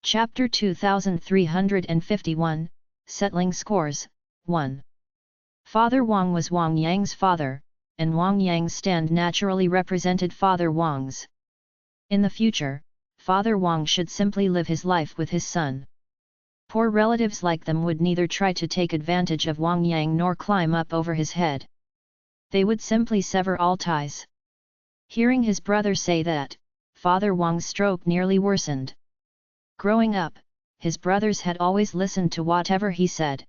Chapter 2351, Settling Scores, 1. Father Wang was Wang Yang's father, and Wang Yang's stand naturally represented Father Wang's. In the future, Father Wang should simply live his life with his son. Poor relatives like them would neither try to take advantage of Wang Yang nor climb up over his head. They would simply sever all ties. Hearing his brother say that, Father Wang's stroke nearly worsened. Growing up, his brothers had always listened to whatever he said.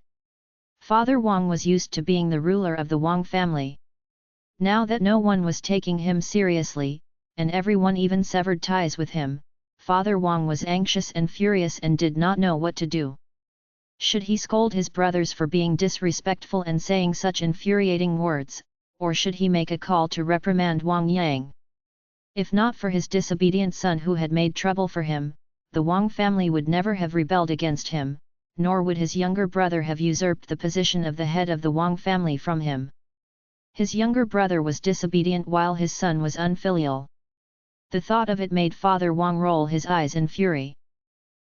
Father Wang was used to being the ruler of the Wang family. Now that no one was taking him seriously, and everyone even severed ties with him, Father Wang was anxious and furious and did not know what to do. Should he scold his brothers for being disrespectful and saying such infuriating words, or should he make a call to reprimand Wang Yang? If not for his disobedient son who had made trouble for him, the Wang family would never have rebelled against him, nor would his younger brother have usurped the position of the head of the Wang family from him. His younger brother was disobedient while his son was unfilial. The thought of it made Father Wang roll his eyes in fury.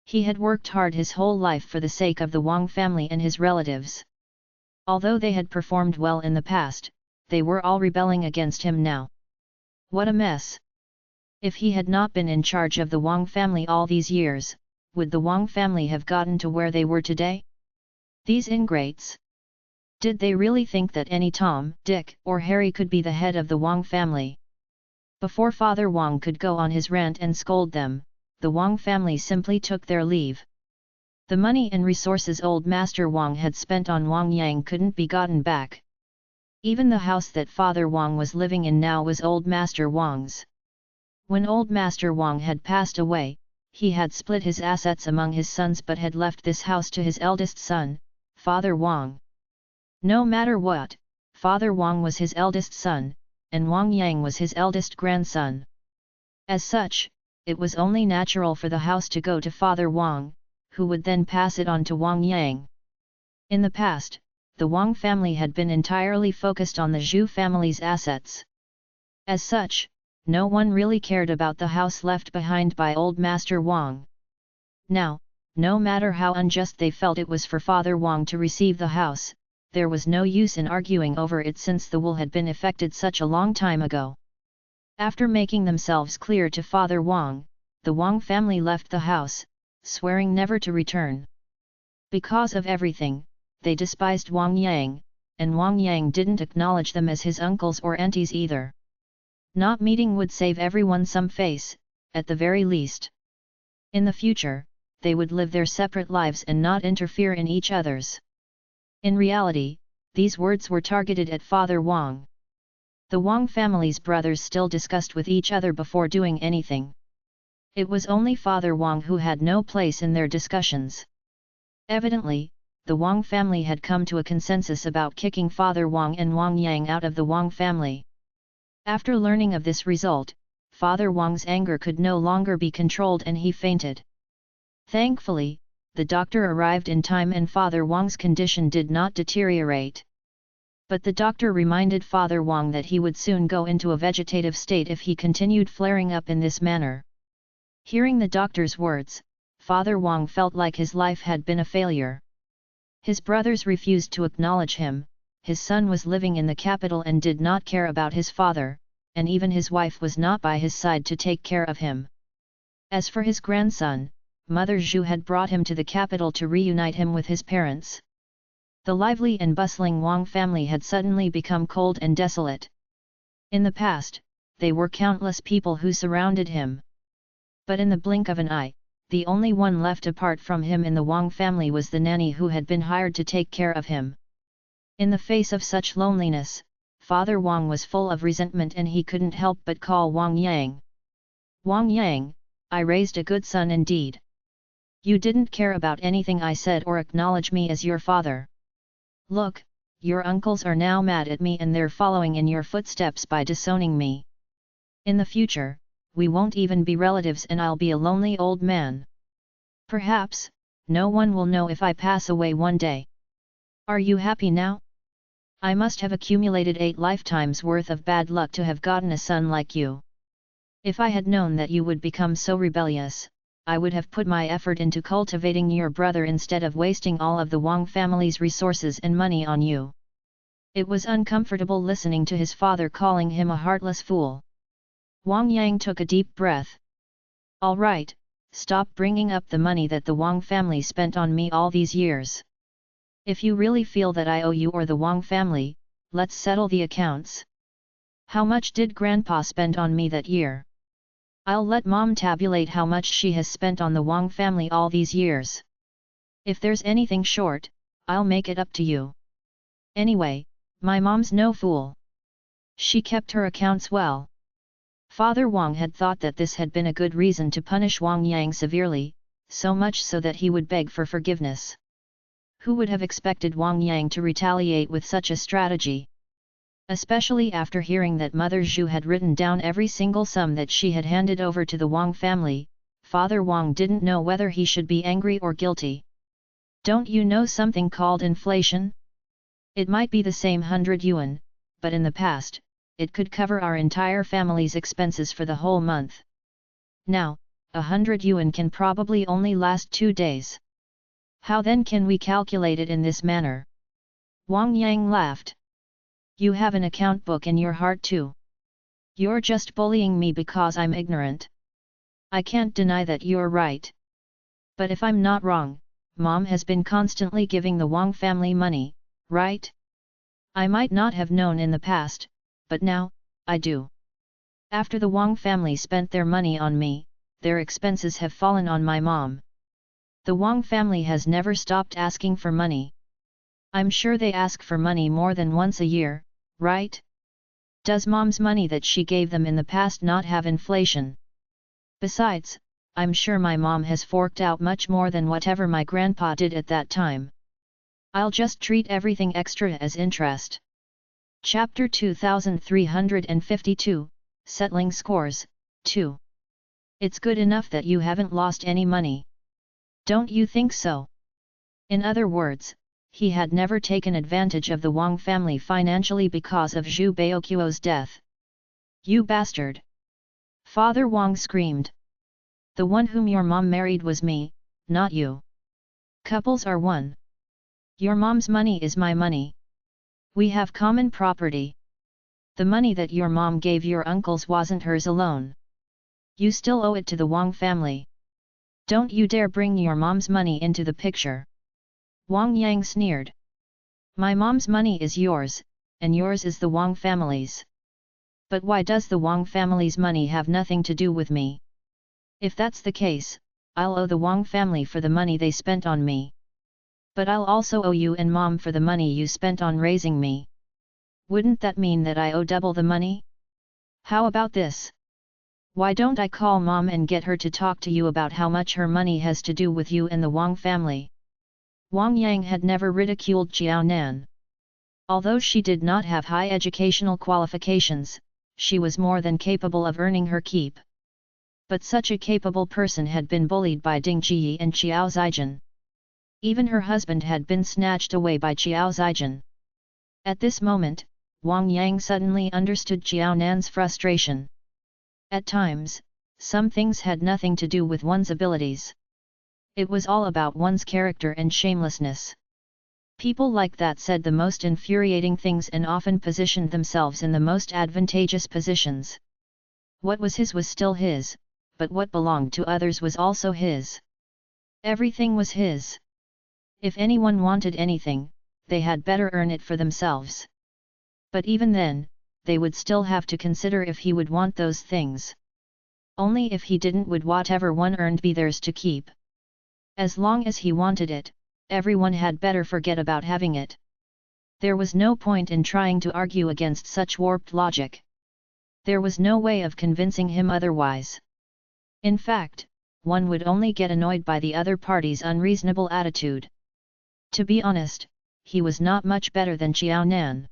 He had worked hard his whole life for the sake of the Wang family and his relatives. Although they had performed well in the past, they were all rebelling against him now. What a mess! If he had not been in charge of the Wang family all these years, would the Wang family have gotten to where they were today? These ingrates! Did they really think that any Tom, Dick, or Harry could be the head of the Wang family? Before Father Wang could go on his rant and scold them, the Wang family simply took their leave. The money and resources old Master Wang had spent on Wang Yang couldn't be gotten back. Even the house that Father Wang was living in now was old Master Wang's. When old Master Wang had passed away, he had split his assets among his sons but had left this house to his eldest son, Father Wang. No matter what, Father Wang was his eldest son, and Wang Yang was his eldest grandson. As such, it was only natural for the house to go to Father Wang, who would then pass it on to Wang Yang. In the past, the Wang family had been entirely focused on the Zhu family's assets. As such, no one really cared about the house left behind by old Master Wang. Now, no matter how unjust they felt it was for Father Wang to receive the house, there was no use in arguing over it since the will had been effected such a long time ago. After making themselves clear to Father Wang, the Wang family left the house, swearing never to return. Because of everything, they despised Wang Yang, and Wang Yang didn't acknowledge them as his uncles or aunties either. Not meeting would save everyone some face, at the very least. In the future, they would live their separate lives and not interfere in each other's. In reality, these words were targeted at Father Wang. The Wang family's brothers still discussed with each other before doing anything. It was only Father Wang who had no place in their discussions. Evidently, the Wang family had come to a consensus about kicking Father Wang and Wang Yang out of the Wang family. After learning of this result, Father Wang's anger could no longer be controlled and he fainted. Thankfully, the doctor arrived in time and Father Wang's condition did not deteriorate. But the doctor reminded Father Wang that he would soon go into a vegetative state if he continued flaring up in this manner. Hearing the doctor's words, Father Wang felt like his life had been a failure. His brothers refused to acknowledge him. His son was living in the capital and did not care about his father, and even his wife was not by his side to take care of him. As for his grandson, Mother Zhu had brought him to the capital to reunite him with his parents. The lively and bustling Wang family had suddenly become cold and desolate. In the past, they were countless people who surrounded him. But in the blink of an eye, the only one left apart from him in the Wang family was the nanny who had been hired to take care of him. In the face of such loneliness, Father Wang was full of resentment and he couldn't help but call Wang Yang. Wang Yang, I raised a good son indeed. You didn't care about anything I said or acknowledge me as your father. Look, your uncles are now mad at me and they're following in your footsteps by disowning me. In the future, we won't even be relatives and I'll be a lonely old man. Perhaps, no one will know if I pass away one day. Are you happy now? I must have accumulated 8 lifetimes worth of bad luck to have gotten a son like you. If I had known that you would become so rebellious, I would have put my effort into cultivating your brother instead of wasting all of the Wang family's resources and money on you. It was uncomfortable listening to his father calling him a heartless fool. Wang Yang took a deep breath. All right, stop bringing up the money that the Wang family spent on me all these years. If you really feel that I owe you or the Wang family, let's settle the accounts. How much did Grandpa spend on me that year? I'll let Mom tabulate how much she has spent on the Wang family all these years. If there's anything short, I'll make it up to you. Anyway, my mom's no fool. She kept her accounts well. Father Wang had thought that this had been a good reason to punish Wang Yang severely, so much so that he would beg for forgiveness. Who would have expected Wang Yang to retaliate with such a strategy? Especially after hearing that Mother Zhu had written down every single sum that she had handed over to the Wang family, Father Wang didn't know whether he should be angry or guilty. Don't you know something called inflation? It might be the same 100 yuan, but in the past, it could cover our entire family's expenses for the whole month. Now, 100 yuan can probably only last 2 days. How then can we calculate it in this manner? Wang Yang laughed. You have an account book in your heart too. You're just bullying me because I'm ignorant. I can't deny that you're right. But if I'm not wrong, Mom has been constantly giving the Wang family money, right? I might not have known in the past, but now, I do. After the Wang family spent their money on me, their expenses have fallen on my mom. The Wang family has never stopped asking for money. I'm sure they ask for money more than once a year, right? Does Mom's money that she gave them in the past not have inflation? Besides, I'm sure my mom has forked out much more than whatever my grandpa did at that time. I'll just treat everything extra as interest. Chapter 2352, Settling Scores, 2. It's good enough that you haven't lost any money. Don't you think so? In other words, he had never taken advantage of the Wang family financially because of Zhu Baoqiu's death. You bastard! Father Wang screamed. The one whom your mom married was me, not you. Couples are one. Your mom's money is my money. We have common property. The money that your mom gave your uncles wasn't hers alone. You still owe it to the Wang family. Don't you dare bring your mom's money into the picture. Wang Yang sneered. My mom's money is yours, and yours is the Wang family's. But why does the Wang family's money have nothing to do with me? If that's the case, I'll owe the Wang family for the money they spent on me. But I'll also owe you and Mom for the money you spent on raising me. Wouldn't that mean that I owe double the money? How about this? Why don't I call Mom and get her to talk to you about how much her money has to do with you and the Wang family? Wang Yang had never ridiculed Xiao Nan. Although she did not have high educational qualifications, she was more than capable of earning her keep. But such a capable person had been bullied by Ding Jiyi and Qiao Zijin. Even her husband had been snatched away by Qiao Zijin. At this moment, Wang Yang suddenly understood Xiao Nan's frustration. At times, some things had nothing to do with one's abilities. It was all about one's character and shamelessness. People like that said the most infuriating things and often positioned themselves in the most advantageous positions. What was his was still his, but what belonged to others was also his. Everything was his. If anyone wanted anything, they had better earn it for themselves. But even then, they would still have to consider if he would want those things. Only if he didn't would whatever one earned be theirs to keep. As long as he wanted it, everyone had better forget about having it. There was no point in trying to argue against such warped logic. There was no way of convincing him otherwise. In fact, one would only get annoyed by the other party's unreasonable attitude. To be honest, he was not much better than Xiao Nan.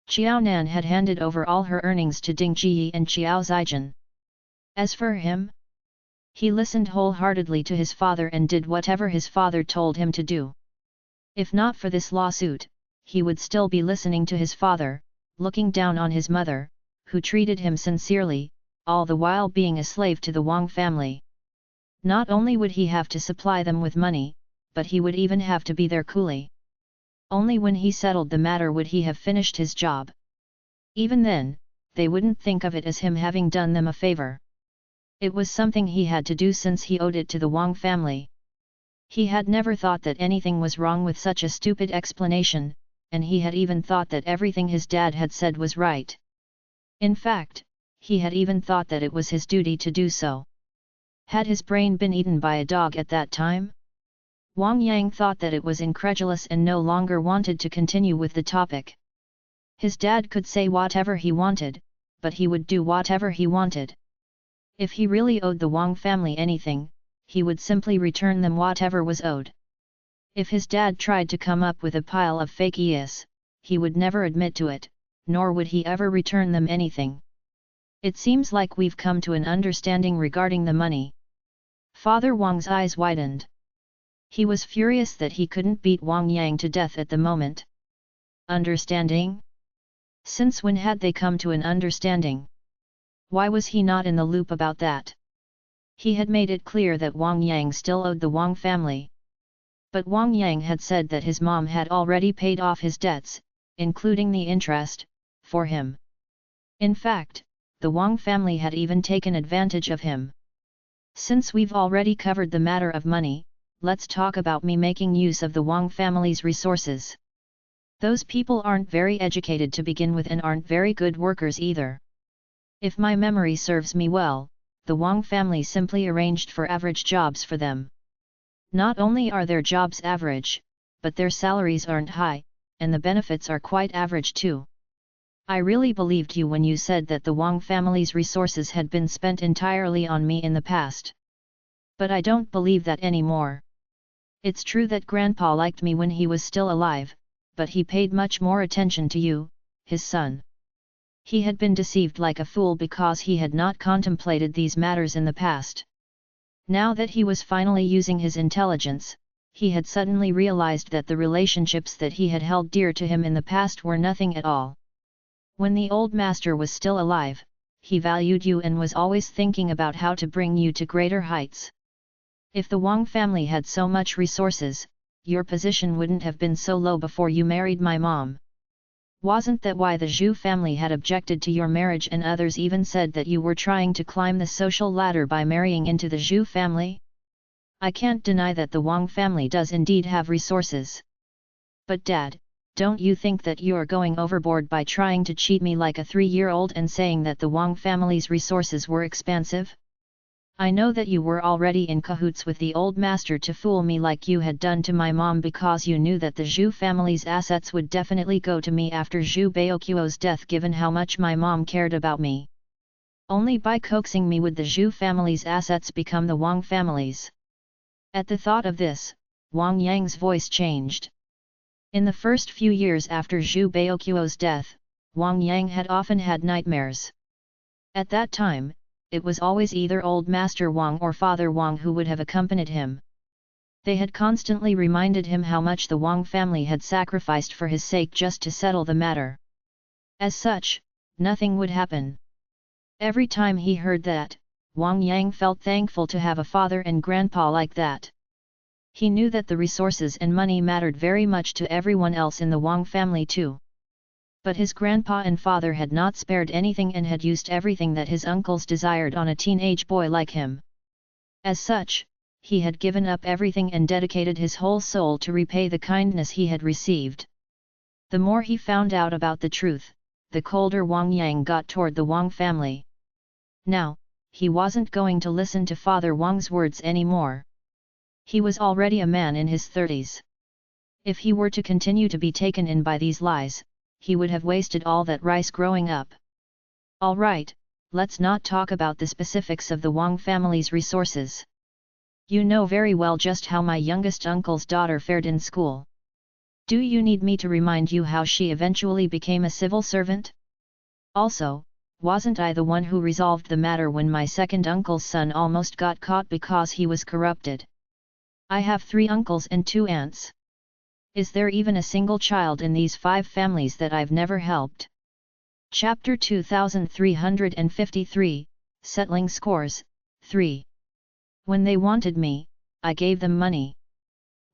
Xiao Nan had handed over all her earnings to Ding Jiyi and Qiao Zijin. As for him, he listened wholeheartedly to his father and did whatever his father told him to do. If not for this lawsuit, he would still be listening to his father, looking down on his mother, who treated him sincerely, all the while being a slave to the Wang family. Not only would he have to supply them with money, but he would even have to be their coolie. Only when he settled the matter would he have finished his job. Even then, they wouldn't think of it as him having done them a favor. It was something he had to do since he owed it to the Wang family. He had never thought that anything was wrong with such a stupid explanation, and he had even thought that everything his dad had said was right. In fact, he had even thought that it was his duty to do so. Had his brain been eaten by a dog at that time? Wang Yang thought that it was incredulous and no longer wanted to continue with the topic. His dad could say whatever he wanted, but he would do whatever he wanted. If he really owed the Wang family anything, he would simply return them whatever was owed. If his dad tried to come up with a pile of fake ES, he would never admit to it, nor would he ever return them anything. It seems like we've come to an understanding regarding the money. Father Wang's eyes widened. He was furious that he couldn't beat Wang Yang to death at the moment. Understanding? Since when had they come to an understanding? Why was he not in the loop about that? He had made it clear that Wang Yang still owed the Wang family. But Wang Yang had said that his mom had already paid off his debts, including the interest, for him. In fact, the Wang family had even taken advantage of him. Since we've already covered the matter of money, let's talk about me making use of the Wang family's resources. Those people aren't very educated to begin with and aren't very good workers either. If my memory serves me well, the Wang family simply arranged for average jobs for them. Not only are their jobs average, but their salaries aren't high, and the benefits are quite average too. I really believed you when you said that the Wang family's resources had been spent entirely on me in the past. But I don't believe that anymore. It's true that Grandpa liked me when he was still alive, but he paid much more attention to you, his son. He had been deceived like a fool because he had not contemplated these matters in the past. Now that he was finally using his intelligence, he had suddenly realized that the relationships that he had held dear to him in the past were nothing at all. When the old master was still alive, he valued you and was always thinking about how to bring you to greater heights. If the Wang family had so much resources, your position wouldn't have been so low before you married my mom. Wasn't that why the Zhu family had objected to your marriage and others even said that you were trying to climb the social ladder by marrying into the Zhu family? I can't deny that the Wang family does indeed have resources. But Dad, don't you think that you're going overboard by trying to cheat me like a 3-year-old and saying that the Wang family's resources were expansive? I know that you were already in cahoots with the old master to fool me like you had done to my mom because you knew that the Zhu family's assets would definitely go to me after Zhu Baoquo's death given how much my mom cared about me. Only by coaxing me would the Zhu family's assets become the Wang family's. At the thought of this, Wang Yang's voice changed. In the first few years after Zhu Baoquo's death, Wang Yang had often had nightmares. At that time, it was always either old Master Wang or Father Wang who would have accompanied him. They had constantly reminded him how much the Wang family had sacrificed for his sake just to settle the matter. As such, nothing would happen. Every time he heard that, Wang Yang felt thankful to have a father and grandpa like that. He knew that the resources and money mattered very much to everyone else in the Wang family too. But his grandpa and father had not spared anything and had used everything that his uncles desired on a teenage boy like him. As such, he had given up everything and dedicated his whole soul to repay the kindness he had received. The more he found out about the truth, the colder Wang Yang got toward the Wang family. Now, he wasn't going to listen to Father Wang's words anymore. He was already a man in his 30s. If he were to continue to be taken in by these lies, he would have wasted all that rice growing up. All right, let's not talk about the specifics of the Wang family's resources. You know very well just how my youngest uncle's daughter fared in school. Do you need me to remind you how she eventually became a civil servant? Also, wasn't I the one who resolved the matter when my second uncle's son almost got caught because he was corrupted? I have 3 uncles and 2 aunts. Is there even a single child in these 5 families that I've never helped? Chapter 2353, Settling Scores, 3. When they wanted me, I gave them money.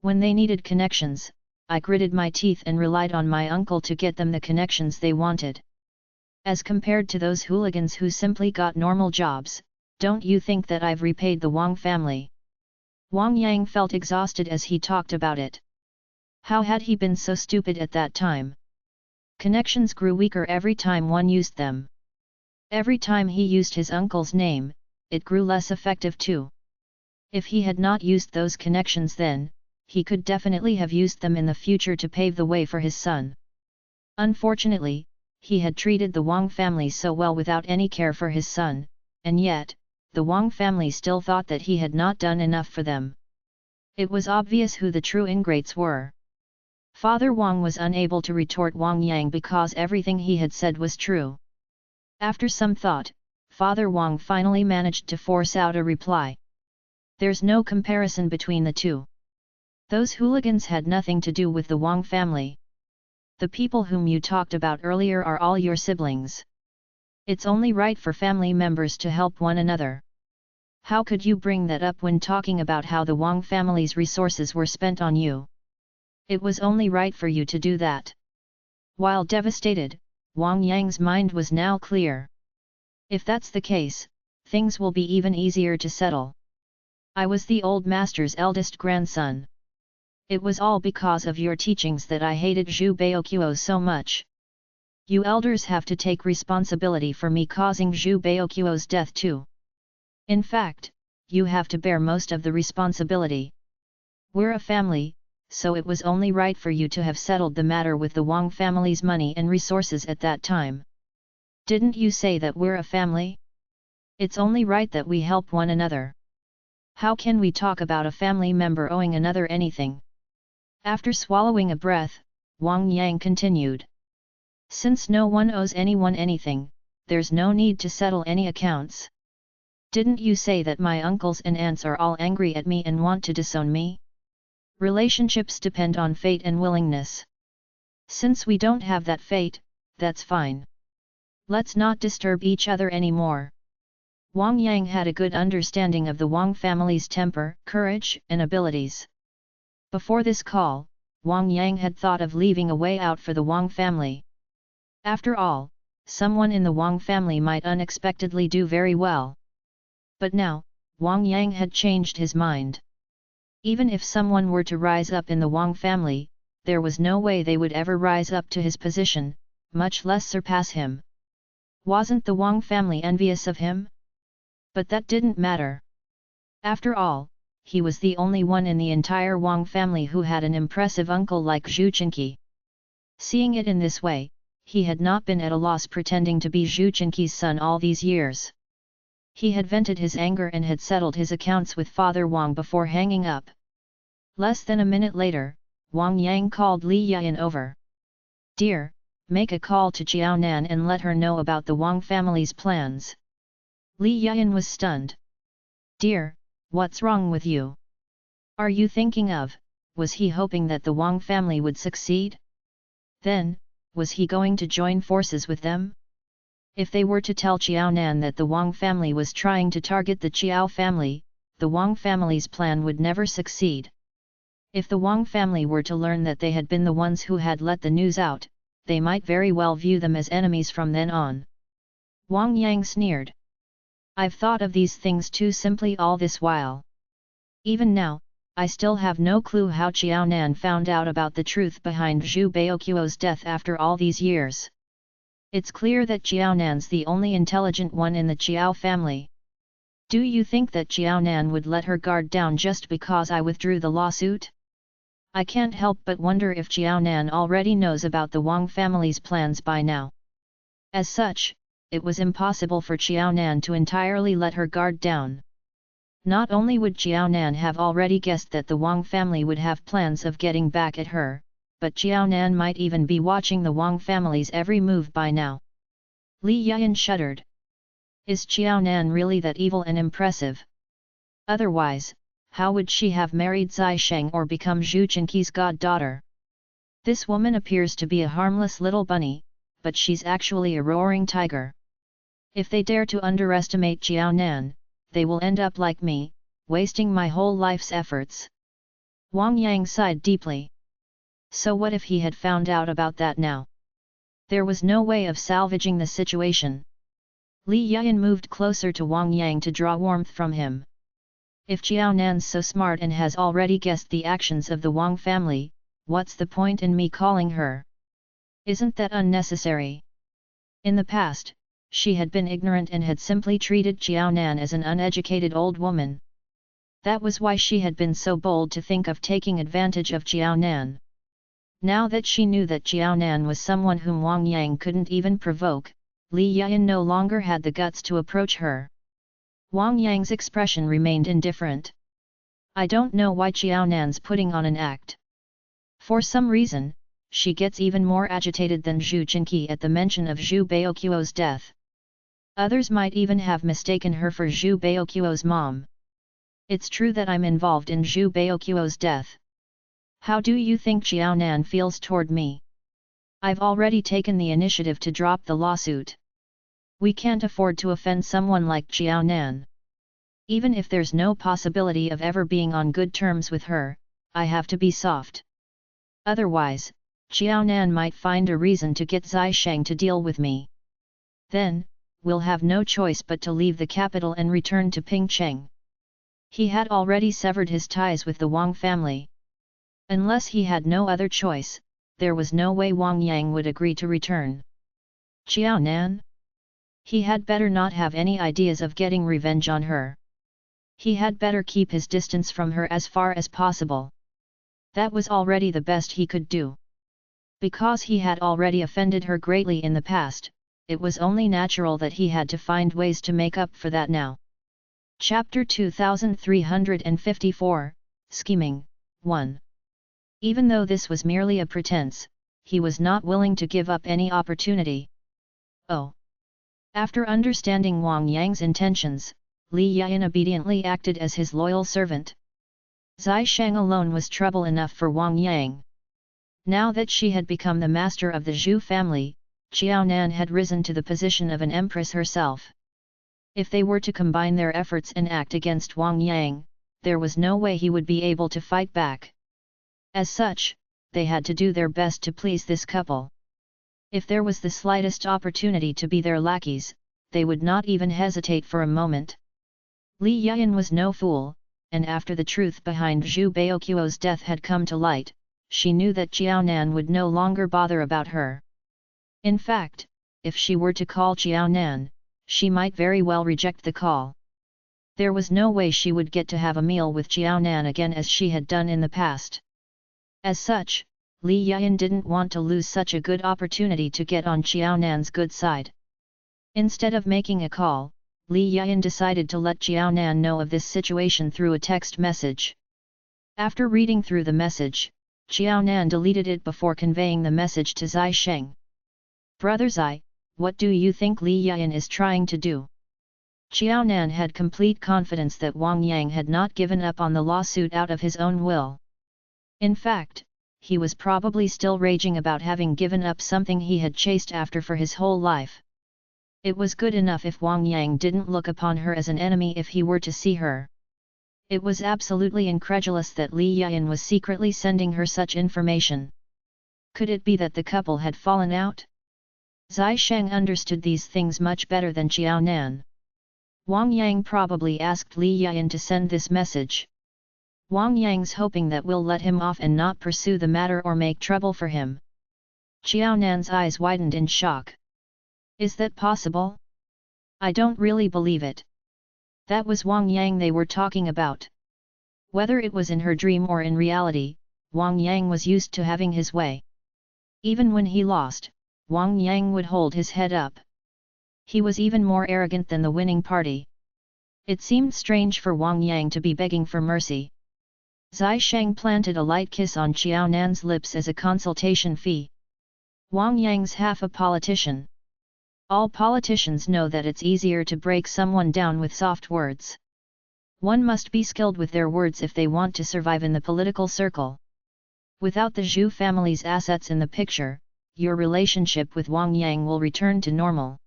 When they needed connections, I gritted my teeth and relied on my uncle to get them the connections they wanted. As compared to those hooligans who simply got normal jobs, don't you think that I've repaid the Wang family?" Wang Yang felt exhausted as he talked about it. How had he been so stupid at that time? Connections grew weaker every time one used them. Every time he used his uncle's name, it grew less effective too. If he had not used those connections then, he could definitely have used them in the future to pave the way for his son. Unfortunately, he had treated the Wang family so well without any care for his son, and yet, the Wang family still thought that he had not done enough for them. It was obvious who the true ingrates were. Father Wang was unable to retort Wang Yang because everything he had said was true. After some thought, Father Wang finally managed to force out a reply. "There's no comparison between the two. Those hooligans had nothing to do with the Wang family. The people whom you talked about earlier are all your siblings. It's only right for family members to help one another. How could you bring that up when talking about how the Wang family's resources were spent on you? It was only right for you to do that." While devastated, Wang Yang's mind was now clear. "If that's the case, things will be even easier to settle. I was the old master's eldest grandson. It was all because of your teachings that I hated Zhu Baoqiu so much. You elders have to take responsibility for me causing Zhu Baoqiu's death too. In fact, you have to bear most of the responsibility. We're a family, so it was only right for you to have settled the matter with the Wang family's money and resources at that time. Didn't you say that we're a family? It's only right that we help one another. How can we talk about a family member owing another anything?" After swallowing a breath, Wang Yang continued. "Since no one owes anyone anything, there's no need to settle any accounts. Didn't you say that my uncles and aunts are all angry at me and want to disown me? Relationships depend on fate and willingness. Since we don't have that fate, that's fine. Let's not disturb each other anymore." Wang Yang had a good understanding of the Wang family's temper, courage, and abilities. Before this call, Wang Yang had thought of leaving a way out for the Wang family. After all, someone in the Wang family might unexpectedly do very well. But now, Wang Yang had changed his mind. Even if someone were to rise up in the Wang family, there was no way they would ever rise up to his position, much less surpass him. Wasn't the Wang family envious of him? But that didn't matter. After all, he was the only one in the entire Wang family who had an impressive uncle like Zhu Qinqi. Seeing it in this way, he had not been at a loss pretending to be Zhu Qinqi's son all these years. He had vented his anger and had settled his accounts with Father Wang before hanging up. Less than a minute later, Wang Yang called Li Yan over. "Dear, make a call to Jiaonan and let her know about the Wang family's plans." Li Yan was stunned. "Dear, what's wrong with you? Are you thinking of, was he hoping that the Wang family would succeed? Then, was he going to join forces with them? If they were to tell Jiaonan that the Wang family was trying to target the Qiao family, the Wang family's plan would never succeed. If the Wang family were to learn that they had been the ones who had let the news out, they might very well view them as enemies from then on." Wang Yang sneered. "I've thought of these things too simply all this while. Even now, I still have no clue how Jiaonan found out about the truth behind Zhu Baoqiu's death after all these years. It's clear that Jiaonan's the only intelligent one in the Qiao family. Do you think that Jiaonan would let her guard down just because I withdrew the lawsuit? I can't help but wonder if Jiaonan already knows about the Wang family's plans by now. As such, it was impossible for Jiaonan to entirely let her guard down. Not only would Jiaonan have already guessed that the Wang family would have plans of getting back at her, but Jiaonan might even be watching the Wang family's every move by now." Li Yan shuddered. Is Jiaonan really that evil and impressive? Otherwise, how would she have married Zai Sheng or become Zhu Qinqi's goddaughter? This woman appears to be a harmless little bunny, but she's actually a roaring tiger. If they dare to underestimate Jiaonan, they will end up like me, wasting my whole life's efforts. Wang Yang sighed deeply. So what if he had found out about that now? There was no way of salvaging the situation. Li Yian moved closer to Wang Yang to draw warmth from him. If Jiao Nan's so smart and has already guessed the actions of the Wang family, what's the point in me calling her? Isn't that unnecessary? In the past, she had been ignorant and had simply treated Jiao Nan as an uneducated old woman. That was why she had been so bold to think of taking advantage of Jiao Nan. Now that she knew that Jiao Nan was someone whom Wang Yang couldn't even provoke, Li Yian no longer had the guts to approach her. Wang Yang's expression remained indifferent. I don't know why Jiao Nan's putting on an act. For some reason, she gets even more agitated than Zhu Jinqi at the mention of Zhu Baoquo's death. Others might even have mistaken her for Zhu Baoquo's mom. It's true that I'm involved in Zhu Baoquo's death. How do you think Jiao Nan feels toward me? I've already taken the initiative to drop the lawsuit. We can't afford to offend someone like Jiao Nan. Even if there's no possibility of ever being on good terms with her, I have to be soft. Otherwise, Jiao Nan might find a reason to get Zai Sheng to deal with me. Then, we'll have no choice but to leave the capital and return to Pingcheng. He had already severed his ties with the Wang family. Unless he had no other choice, there was no way Wang Yang would agree to return. Jiao Nan? He had better not have any ideas of getting revenge on her. He had better keep his distance from her as far as possible. That was already the best he could do. Because he had already offended her greatly in the past, it was only natural that he had to find ways to make up for that now. Chapter 2354, Scheming, 1. Even though this was merely a pretense, he was not willing to give up any opportunity. Oh! After understanding Wang Yang's intentions, Li Yian obediently acted as his loyal servant. Zai Sheng alone was trouble enough for Wang Yang. Now that she had become the master of the Zhu family, Jiao Nan had risen to the position of an empress herself. If they were to combine their efforts and act against Wang Yang, there was no way he would be able to fight back. As such, they had to do their best to please this couple. If there was the slightest opportunity to be their lackeys, they would not even hesitate for a moment. Li Yian was no fool, and after the truth behind Zhu Baoquo's death had come to light, she knew that Jiao Nan would no longer bother about her. In fact, if she were to call Jiao Nan, she might very well reject the call. There was no way she would get to have a meal with Jiao Nan again as she had done in the past. As such, Li Yian didn't want to lose such a good opportunity to get on Jiao Nan's good side. Instead of making a call, Li Yian decided to let Jiao Nan know of this situation through a text message. After reading through the message, Jiao Nan deleted it before conveying the message to Zai Sheng. Brother Zai, what do you think Li Yian is trying to do? Jiao Nan had complete confidence that Wang Yang had not given up on the lawsuit out of his own will. In fact, he was probably still raging about having given up something he had chased after for his whole life. It was good enough if Wang Yang didn't look upon her as an enemy if he were to see her. It was absolutely incredulous that Li Yian was secretly sending her such information. Could it be that the couple had fallen out? Zai Sheng understood these things much better than Jiao Nan. Wang Yang probably asked Li Yian to send this message. Wang Yang's hoping that will let him off and not pursue the matter or make trouble for him. Jiao Nan's eyes widened in shock. Is that possible? I don't really believe it. That was Wang Yang they were talking about. Whether it was in her dream or in reality, Wang Yang was used to having his way. Even when he lost, Wang Yang would hold his head up. He was even more arrogant than the winning party. It seemed strange for Wang Yang to be begging for mercy. Zai Sheng planted a light kiss on Jiao Nan's lips as a consultation fee. Wang Yang's half a politician. All politicians know that it's easier to break someone down with soft words. One must be skilled with their words if they want to survive in the political circle. Without the Zhu family's assets in the picture, your relationship with Wang Yang will return to normal.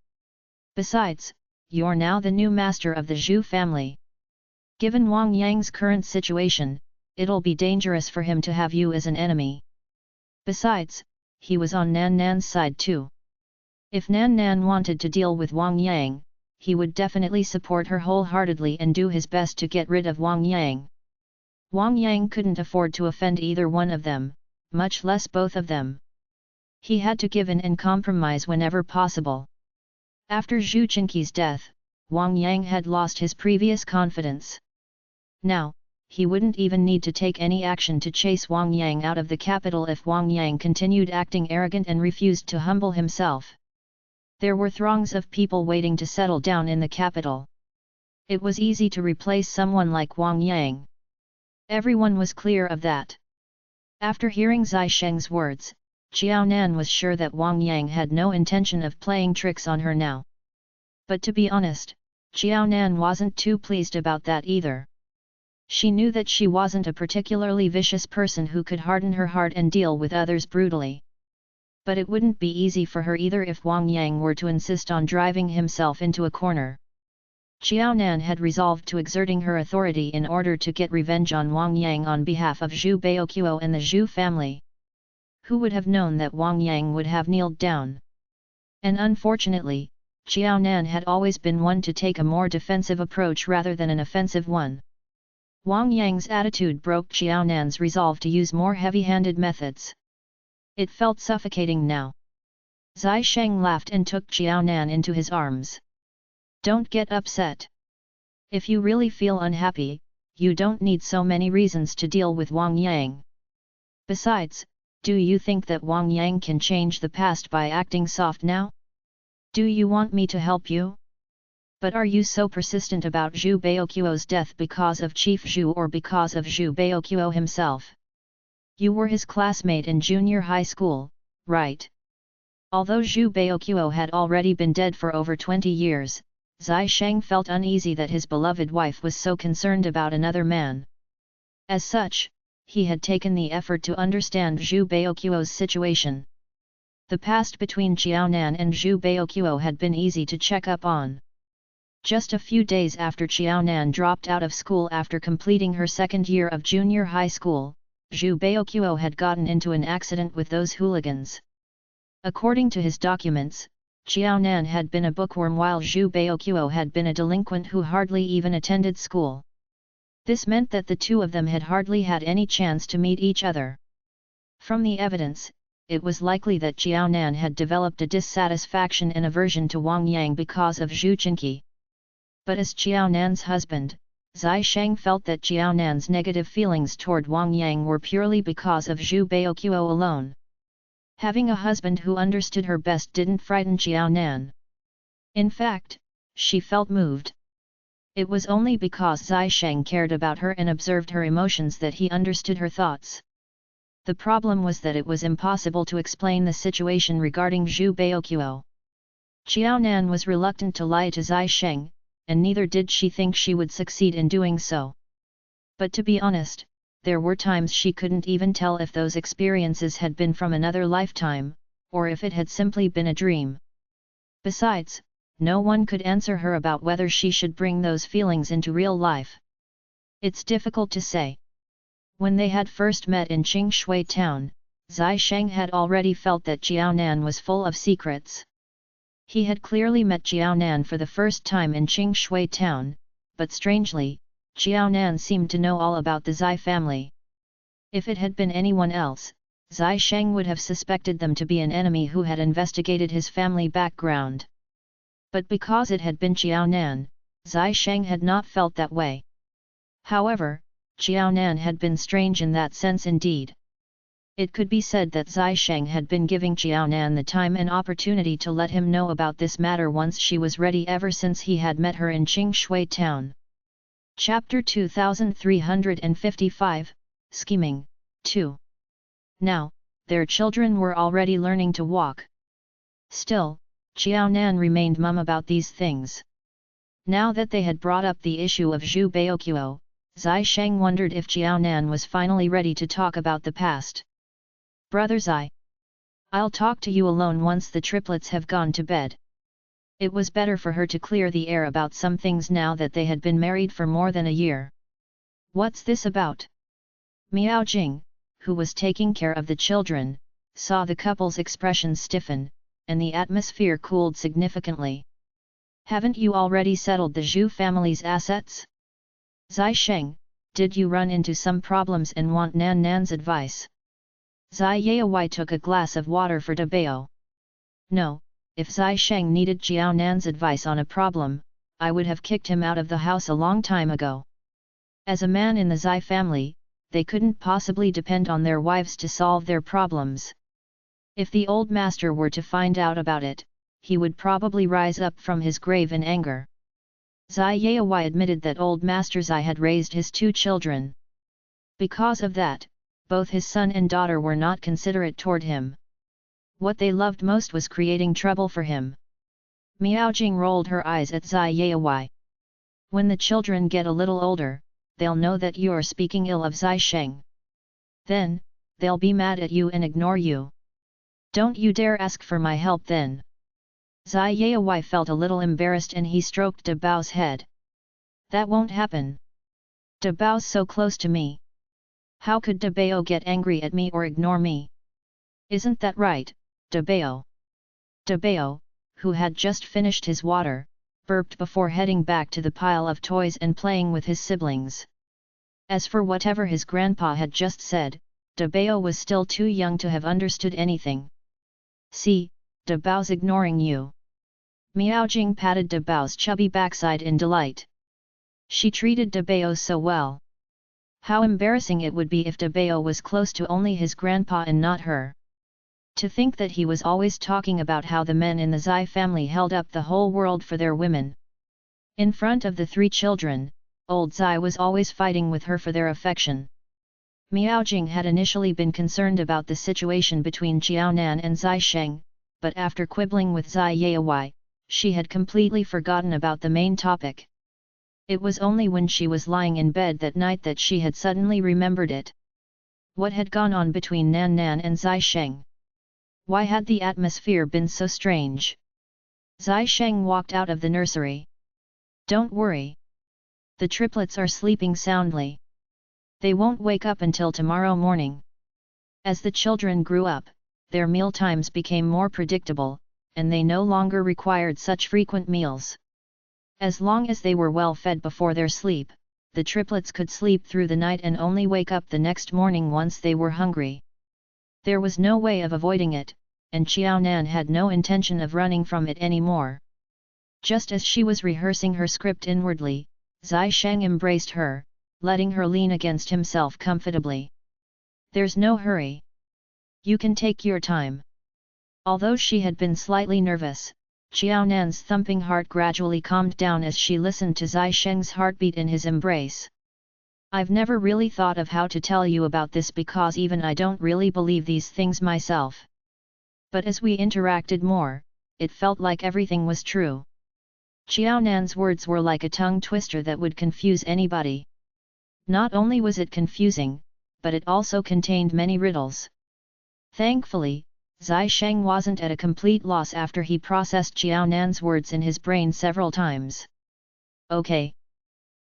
Besides, you're now the new master of the Zhu family. Given Wang Yang's current situation, it'll be dangerous for him to have you as an enemy. Besides, he was on Nan Nan's side too. If Nan Nan wanted to deal with Wang Yang, he would definitely support her wholeheartedly and do his best to get rid of Wang Yang. Wang Yang couldn't afford to offend either one of them, much less both of them. He had to give in and compromise whenever possible. After Zhu Jinqi's death, Wang Yang had lost his previous confidence. Now, he wouldn't even need to take any action to chase Wang Yang out of the capital if Wang Yang continued acting arrogant and refused to humble himself. There were throngs of people waiting to settle down in the capital. It was easy to replace someone like Wang Yang. Everyone was clear of that. After hearing Zai Sheng's words, Xiao Nan was sure that Wang Yang had no intention of playing tricks on her now. But to be honest, Xiao Nan wasn't too pleased about that either. She knew that she wasn't a particularly vicious person who could harden her heart and deal with others brutally. But it wouldn't be easy for her either if Wang Yang were to insist on driving himself into a corner. Xiao Nan had resolved to exerting her authority in order to get revenge on Wang Yang on behalf of Zhu Baoqiu and the Zhu family. Who would have known that Wang Yang would have kneeled down? And unfortunately, Xiao Nan had always been one to take a more defensive approach rather than an offensive one. Wang Yang's attitude broke Xiao Nan's resolve to use more heavy-handed methods. It felt suffocating now. Zai Sheng laughed and took Xiao Nan into his arms. Don't get upset. If you really feel unhappy, you don't need so many reasons to deal with Wang Yang. Besides, do you think that Wang Yang can change the past by acting soft now? Do you want me to help you? But are you so persistent about Zhu Baoqiu's death because of Chief Zhu or because of Zhu Baoqiu himself? You were his classmate in junior high school, right? Although Zhu Baoqiu had already been dead for over 20 years, Zai Sheng felt uneasy that his beloved wife was so concerned about another man. As such, he had taken the effort to understand Zhu Baoqiu's situation. The past between Xiao Nan and Zhu Baoqiu had been easy to check up on. Just a few days after Xiao Nan dropped out of school after completing her second year of junior high school, Zhu Baoqiu had gotten into an accident with those hooligans. According to his documents, Xiao Nan had been a bookworm while Zhu Baoqiu had been a delinquent who hardly even attended school. This meant that the two of them had hardly had any chance to meet each other. From the evidence, it was likely that Xiao Nan had developed a dissatisfaction and aversion to Wang Yang because of Zhu Jinqi. But as Xiao Nan's husband, Zai Sheng felt that Xiao Nan's negative feelings toward Wang Yang were purely because of Zhu Baoqiu alone. Having a husband who understood her best didn't frighten Xiao Nan. In fact, she felt moved. It was only because Zai Sheng cared about her and observed her emotions that he understood her thoughts. The problem was that it was impossible to explain the situation regarding Zhu Baoqiu. Xiao Nan was reluctant to lie to Zai Sheng, and neither did she think she would succeed in doing so. But to be honest, there were times she couldn't even tell if those experiences had been from another lifetime, or if it had simply been a dream. Besides, no one could answer her about whether she should bring those feelings into real life. It's difficult to say. When they had first met in Qingshui town, Zai Sheng had already felt that Xiao Nan was full of secrets. He had clearly met Xiao Nan for the first time in Qingshui town, but strangely, Xiao Nan seemed to know all about the Zai family. If it had been anyone else, Zai Sheng would have suspected them to be an enemy who had investigated his family background. But because it had been Xiao Nan, Zai Sheng had not felt that way. However, Xiao Nan had been strange in that sense indeed. It could be said that Zai Sheng had been giving Xiao Nan the time and opportunity to let him know about this matter once she was ready ever since he had met her in Qingshui town. Chapter 2355, Scheming, 2. Now, their children were already learning to walk. Still, Xiao Nan remained mum about these things. Now that they had brought up the issue of Zhu Baoqiu, Zai Sheng wondered if Xiao Nan was finally ready to talk about the past. Brother Zai, I'll talk to you alone once the triplets have gone to bed. It was better for her to clear the air about some things now that they had been married for more than a year. What's this about? Miao Jing, who was taking care of the children, saw the couple's expressions stiffen, and the atmosphere cooled significantly. Haven't you already settled the Zhu family's assets? Zai Sheng, did you run into some problems and want Nan Nan's advice? Zai Yaowai took a glass of water for Dabao. No, if Zai Sheng needed Jiao Nan's advice on a problem, I would have kicked him out of the house a long time ago. As a man in the Zai family, they couldn't possibly depend on their wives to solve their problems. If the old master were to find out about it, he would probably rise up from his grave in anger. Zai Yaowai admitted that old master Zai had raised his two children. Because of that, both his son and daughter were not considerate toward him. What they loved most was creating trouble for him. Miao Jing rolled her eyes at Zai Yaowai. When the children get a little older, they'll know that you're speaking ill of Zai Sheng. Then, they'll be mad at you and ignore you. Don't you dare ask for my help then. Zai Yaowai felt a little embarrassed and he stroked Dabao's head. That won't happen. Dabao's so close to me. How could Dabao get angry at me or ignore me? Isn't that right, Dabao? Dabao, who had just finished his water, burped before heading back to the pile of toys and playing with his siblings. As for whatever his grandpa had just said, Dabao was still too young to have understood anything. See, Dabao's ignoring you. Miao Jing patted Dabao's chubby backside in delight. She treated Dabao so well. How embarrassing it would be if Dabao was close to only his grandpa and not her. To think that he was always talking about how the men in the Zai family held up the whole world for their women. In front of the three children, old Zai was always fighting with her for their affection. Miao Jing had initially been concerned about the situation between Jiaonan and Zai Sheng, but after quibbling with Zai Yaowai, she had completely forgotten about the main topic. It was only when she was lying in bed that night that she had suddenly remembered it. What had gone on between Nan Nan and Zai Sheng? Why had the atmosphere been so strange? Zai Sheng walked out of the nursery. Don't worry. The triplets are sleeping soundly. They won't wake up until tomorrow morning. As the children grew up, their meal times became more predictable, and they no longer required such frequent meals. As long as they were well fed before their sleep, the triplets could sleep through the night and only wake up the next morning once they were hungry. There was no way of avoiding it, and Qiaonan had no intention of running from it anymore. Just as she was rehearsing her script inwardly, Zai Sheng embraced her, letting her lean against himself comfortably. There's no hurry. You can take your time. Although she had been slightly nervous, Qiaonan's thumping heart gradually calmed down as she listened to Zai Sheng's heartbeat in his embrace. I've never really thought of how to tell you about this because even I don't really believe these things myself. But as we interacted more, it felt like everything was true. Qiaonan's words were like a tongue twister that would confuse anybody. Not only was it confusing, but it also contained many riddles. Thankfully, Zai Sheng wasn't at a complete loss after he processed Qiaonan's words in his brain several times. Okay.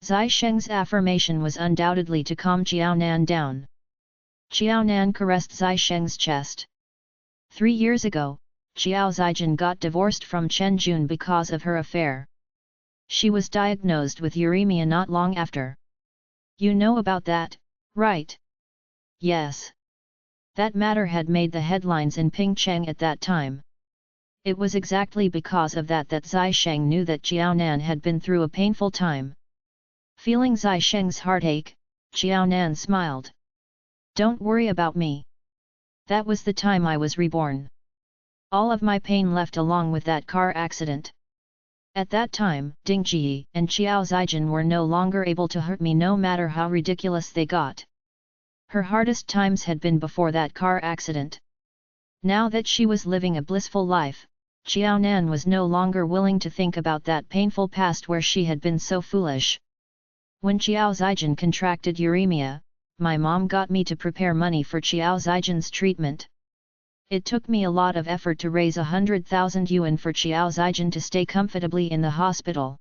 Zai Sheng's affirmation was undoubtedly to calm Qiaonan down. Qiaonan caressed Zai Sheng's chest. 3 years ago, Qiao Zijin got divorced from Chen Jun because of her affair. She was diagnosed with uremia not long after. You know about that, right? Yes. That matter had made the headlines in Pingcheng at that time. It was exactly because of that that Zai Sheng knew that Qiaonan had been through a painful time. Feeling Zai Sheng's heartache, Qiaonan smiled. Don't worry about me. That was the time I was reborn. All of my pain left along with that car accident. At that time, Ding Ji and Qiao Zijin were no longer able to hurt me no matter how ridiculous they got. Her hardest times had been before that car accident. Now that she was living a blissful life, Qiaonan was no longer willing to think about that painful past where she had been so foolish. When Qiao Zijin contracted uremia, my mom got me to prepare money for Qiao Zijin's treatment. It took me a lot of effort to raise 100,000 yuan for Qiao Zijin to stay comfortably in the hospital.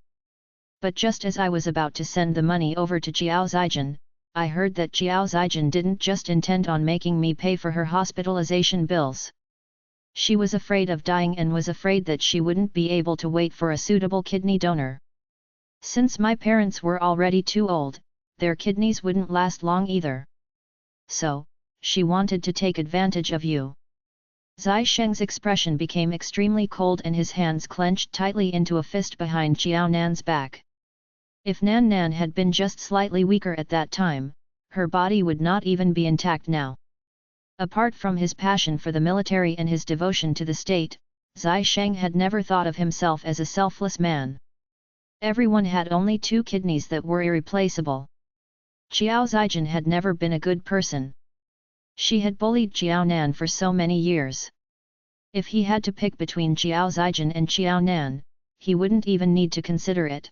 But just as I was about to send the money over to Qiao Zijin, I heard that Qiao Zijin didn't just intend on making me pay for her hospitalization bills. She was afraid of dying and was afraid that she wouldn't be able to wait for a suitable kidney donor. Since my parents were already too old, their kidneys wouldn't last long either. So, she wanted to take advantage of you. Zai Sheng's expression became extremely cold and his hands clenched tightly into a fist behind Xiao Nan's back. If Nan Nan had been just slightly weaker at that time, her body would not even be intact now. Apart from his passion for the military and his devotion to the state, Zai Sheng had never thought of himself as a selfless man. Everyone had only 2 kidneys that were irreplaceable. Qiao Zijin had never been a good person. She had bullied Xiao Nan for so many years. If he had to pick between Qiao Zijin and Xiao Nan, he wouldn't even need to consider it.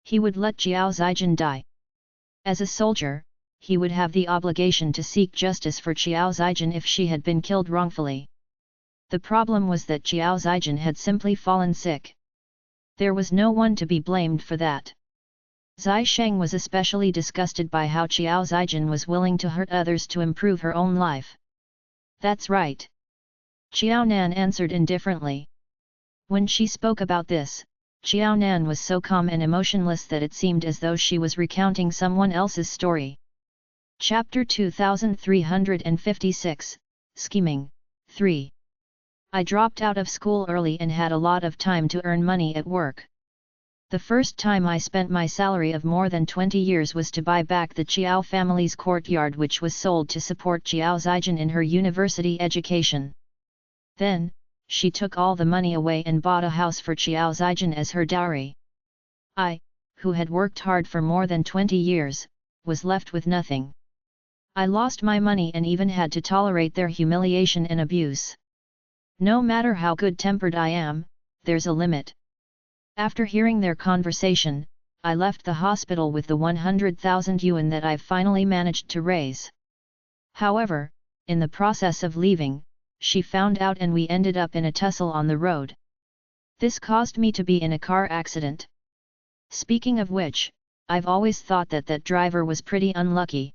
He would let Qiao Zijin die. As a soldier, he would have the obligation to seek justice for Qiao Zijin if she had been killed wrongfully. The problem was that Qiao Zijin had simply fallen sick. There was no one to be blamed for that. Zai Sheng was especially disgusted by how Qiao Zijin was willing to hurt others to improve her own life. That's right. Qiao Nan answered indifferently. When she spoke about this, Qiao Nan was so calm and emotionless that it seemed as though she was recounting someone else's story. Chapter 2356, Scheming, 3. I dropped out of school early and had a lot of time to earn money at work. The first time I spent my salary of more than 20 years was to buy back the Qiao family's courtyard, which was sold to support Qiao Zijin in her university education. Then, she took all the money away and bought a house for Qiao Zijin as her dowry. I, who had worked hard for more than 20 years, was left with nothing. I lost my money and even had to tolerate their humiliation and abuse. No matter how good-tempered I am, there's a limit. After hearing their conversation, I left the hospital with the 100,000 yuan that I've finally managed to raise. However, in the process of leaving, she found out and we ended up in a tussle on the road. This caused me to be in a car accident. Speaking of which, I've always thought that that driver was pretty unlucky.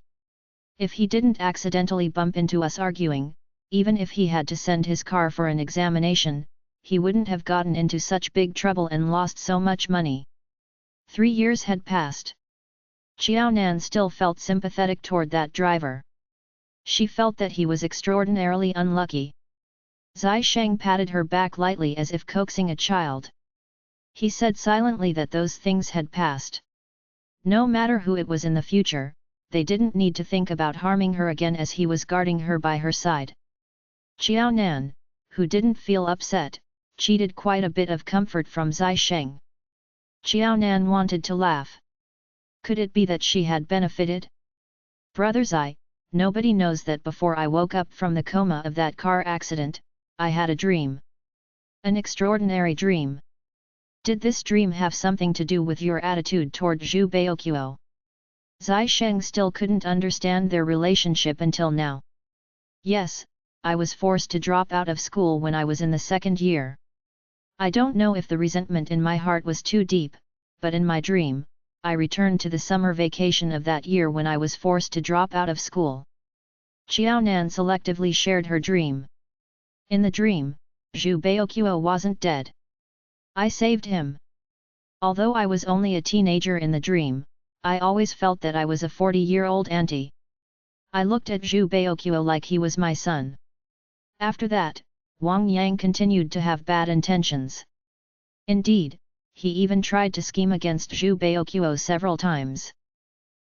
If he didn't accidentally bump into us arguing, even if he had to send his car for an examination, he wouldn't have gotten into such big trouble and lost so much money. 3 years had passed. Qiao Nan still felt sympathetic toward that driver. She felt that he was extraordinarily unlucky. Zai Sheng patted her back lightly as if coaxing a child. He said silently that those things had passed. No matter who it was in the future, they didn't need to think about harming her again as he was guarding her by her side. Qiao Nan, who didn't feel upset, cheated quite a bit of comfort from Zai Sheng. Qiao Nan wanted to laugh. Could it be that she had benefited? Brother Zai, nobody knows that before I woke up from the coma of that car accident, I had a dream. An extraordinary dream. Did this dream have something to do with your attitude toward Zhu Baoqiu? Zai Sheng still couldn't understand their relationship until now. Yes, I was forced to drop out of school when I was in the 2nd year. I don't know if the resentment in my heart was too deep, but in my dream, I returned to the summer vacation of that year when I was forced to drop out of school. Qiao Nan selectively shared her dream. In the dream, Zhu Baoqiu wasn't dead. I saved him. Although I was only a teenager in the dream, I always felt that I was a 40-year-old auntie. I looked at Zhu Baoqiu like he was my son. After that, Wang Yang continued to have bad intentions. Indeed, he even tried to scheme against Zhu Baoqiu several times.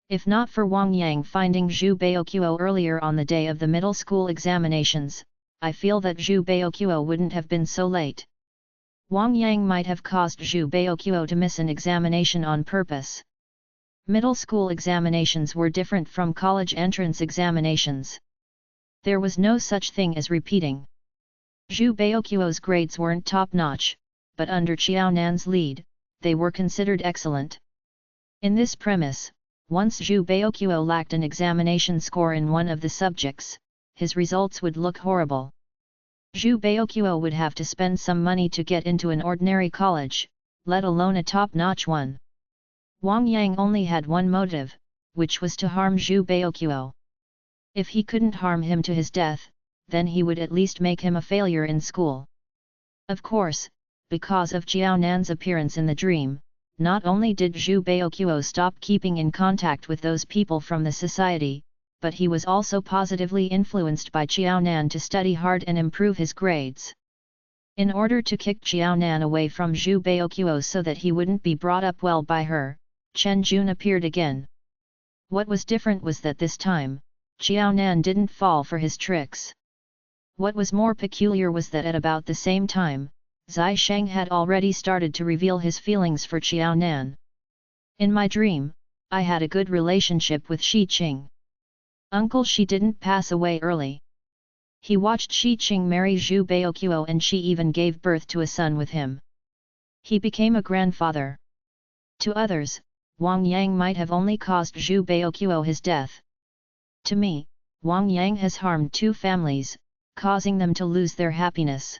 If not for Wang Yang finding Zhu Baoqiu earlier on the day of the middle school examinations, I feel that Zhu Baoqiu wouldn't have been so late. Wang Yang might have caused Zhu Baoqiu to miss an examination on purpose. Middle school examinations were different from college entrance examinations. There was no such thing as repeating. Zhu Baoqiu's grades weren't top-notch, but under Qiao Nan's lead, they were considered excellent. In this premise, once Zhu Baoqiu lacked an examination score in one of the subjects, his results would look horrible. Zhu Baoqiu would have to spend some money to get into an ordinary college, let alone a top-notch one. Wang Yang only had one motive, which was to harm Zhu Baoqiu. If he couldn't harm him to his death, then he would at least make him a failure in school. Of course, because of Jiao Nan's appearance in the dream, not only did Zhu Baoqiu stop keeping in contact with those people from the society, but he was also positively influenced by Jiao Nan to study hard and improve his grades. In order to kick Jiao Nan away from Zhu Baoqiu so that he wouldn't be brought up well by her, Chen Jun appeared again. What was different was that this time, Jiao Nan didn't fall for his tricks. What was more peculiar was that at about the same time, Zai Sheng had already started to reveal his feelings for Jiao Nan. In my dream, I had a good relationship with Shi Qing. Uncle Shi didn't pass away early. He watched Shi Qing marry Zhu Baoqiu and she even gave birth to a son with him. He became a grandfather. To others, Wang Yang might have only caused Zhu Baoqiu his death. To me, Wang Yang has harmed two families, causing them to lose their happiness.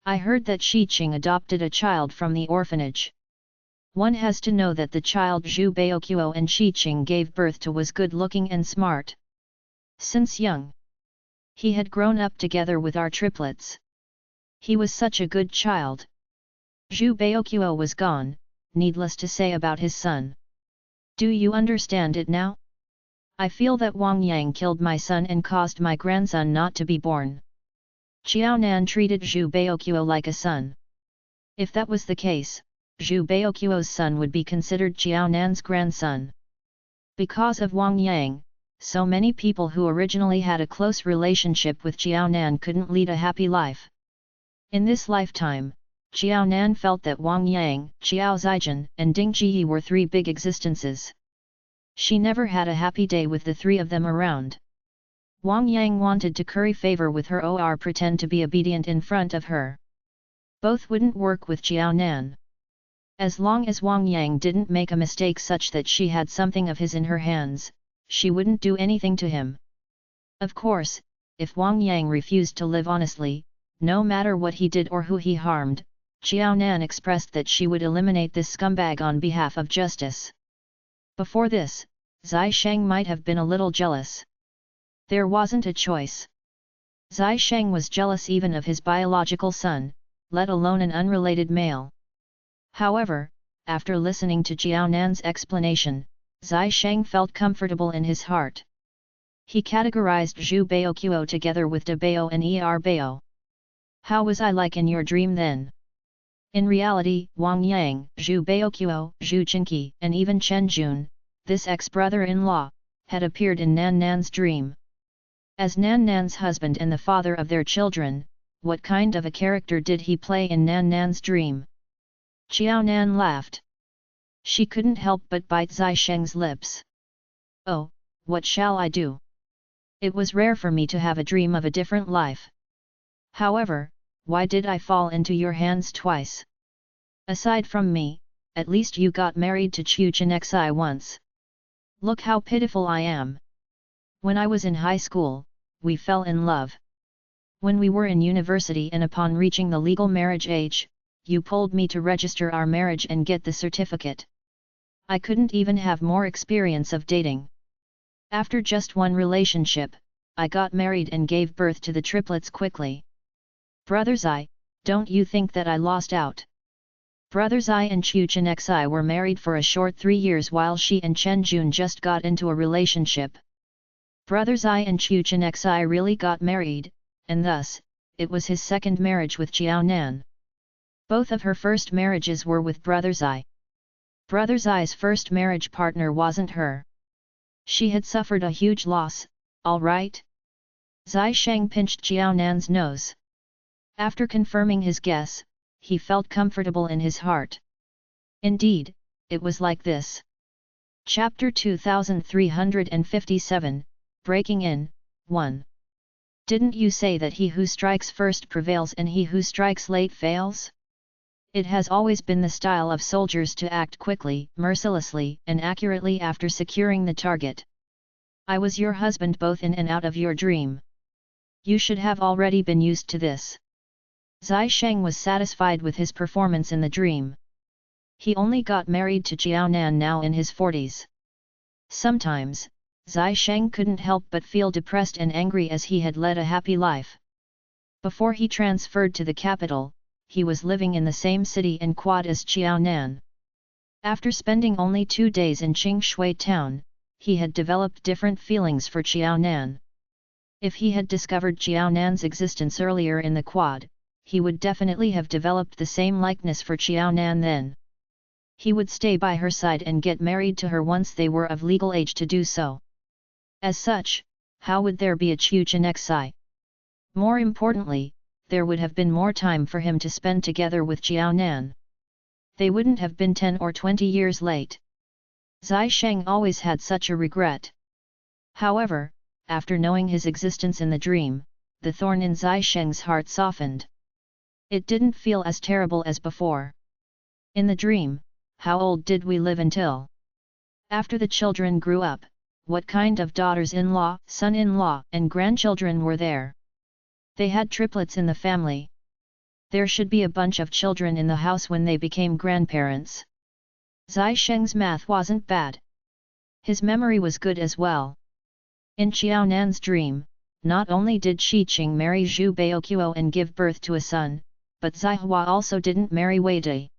I heard that Shi Qing adopted a child from the orphanage. One has to know that the child Zhu Baoqiu and Shi Qing gave birth to was good-looking and smart. Since young, he had grown up together with our triplets. He was such a good child. Zhu Baoqiu was gone, needless to say about his son. Do you understand it now? I feel that Wang Yang killed my son and caused my grandson not to be born. Jiao Nan treated Zhu Baoqiu like a son. If that was the case, Zhu Baoqiu's son would be considered Jiao Nan's grandson. Because of Wang Yang, so many people who originally had a close relationship with Jiao Nan couldn't lead a happy life. In this lifetime, Jiao Nan felt that Wang Yang, Jiao Zijian, and Ding Jiyi were three big existences. She never had a happy day with the three of them around. Wang Yang wanted to curry favor with her or pretend to be obedient in front of her. Both wouldn't work with Jiao Nan. As long as Wang Yang didn't make a mistake such that she had something of his in her hands, she wouldn't do anything to him. Of course, if Wang Yang refused to live honestly, no matter what he did or who he harmed, Jiao Nan expressed that she would eliminate this scumbag on behalf of justice. Before this, Zai Sheng might have been a little jealous. There wasn't a choice. Zai Sheng was jealous even of his biological son, let alone an unrelated male. However, after listening to Jiao Nan's explanation, Zai Sheng felt comfortable in his heart. He categorized Zhu Baoqiu together with De Bao and Er Bao. How was I like in your dream then? In reality, Wang Yang, Zhu Baoqiu, Zhu Qinqi, and even Chen Jun, this ex-brother-in-law, had appeared in Nan Nan's dream. As Nan Nan's husband and the father of their children, what kind of a character did he play in Nan Nan's dream? Jiao Nan laughed. She couldn't help but bite Zai Sheng's lips. Oh, what shall I do? It was rare for me to have a dream of a different life. However, why did I fall into your hands twice? Aside from me, at least you got married to Chu Chenxi once. Look how pitiful I am. When I was in high school, we fell in love. When we were in university and upon reaching the legal marriage age, you pulled me to register our marriage and get the certificate. I couldn't even have more experience of dating. After just one relationship, I got married and gave birth to the triplets quickly. Brother Zai, don't you think that I lost out? Brother Zai and Chu Chenxi were married for a short 3 years while she and Chen Jun just got into a relationship. Brother Zai and Chu Chenxi really got married, and thus, it was his second marriage with Jiao Nan. Both of her first marriages were with Brother Zai. Brother Zai's first marriage partner wasn't her. She had suffered a huge loss, all right? Zai Sheng pinched Jiao Nan's nose. After confirming his guess, he felt comfortable in his heart. Indeed, it was like this. Chapter 2357, Breaking In, 1. Didn't you say that he who strikes first prevails and he who strikes late fails? It has always been the style of soldiers to act quickly, mercilessly, and accurately after securing the target. I was your husband both in and out of your dream. You should have already been used to this. Zai Sheng was satisfied with his performance in the dream. He only got married to Jiaonan now in his 40s. Sometimes, Zai Sheng couldn't help but feel depressed and angry as he had led a happy life. Before he transferred to the capital, he was living in the same city and quad as Jiaonan. After spending only 2 days in Qingshui town, he had developed different feelings for Jiaonan. If he had discovered Jiaonan's existence earlier in the quad, he would definitely have developed the same likeness for Jiaonan then. He would stay by her side and get married to her once they were of legal age to do so. As such, how would there be a Chuchenxi? More importantly, there would have been more time for him to spend together with Jiaonan. They wouldn't have been 10 or 20 years late. Zai Sheng always had such a regret. However, after knowing his existence in the dream, the thorn in Zai Sheng's heart softened. It didn't feel as terrible as before. In the dream, how old did we live until? After the children grew up, what kind of daughters-in-law, son-in-law, and grandchildren were there? They had triplets in the family. There should be a bunch of children in the house when they became grandparents. Zai Sheng's math wasn't bad. His memory was good as well. In Qiaonan's dream, not only did Shi Qing marry Zhu Baoquo and give birth to a son, but Zai Hua also didn't marry Wei Dai.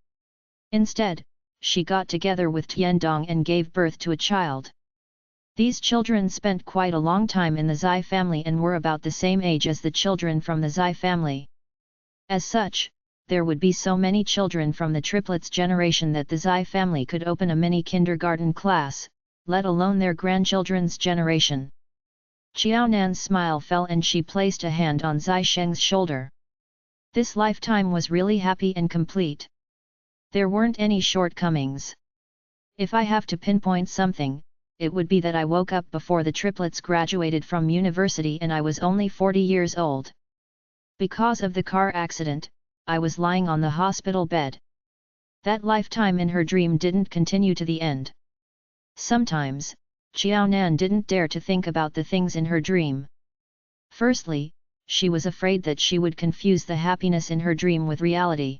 Instead, she got together with Tiandong and gave birth to a child. These children spent quite a long time in the Zai family and were about the same age as the children from the Zai family. As such, there would be so many children from the triplets generation that the Zai family could open a mini kindergarten class, let alone their grandchildren's generation. Qiaonan's smile fell and she placed a hand on Zai Sheng's shoulder. This lifetime was really happy and complete. There weren't any shortcomings. If I have to pinpoint something, it would be that I woke up before the triplets graduated from university and I was only 40 years old. Because of the car accident, I was lying on the hospital bed. That lifetime in her dream didn't continue to the end. Sometimes, Qiaonan didn't dare to think about the things in her dream. Firstly, she was afraid that she would confuse the happiness in her dream with reality.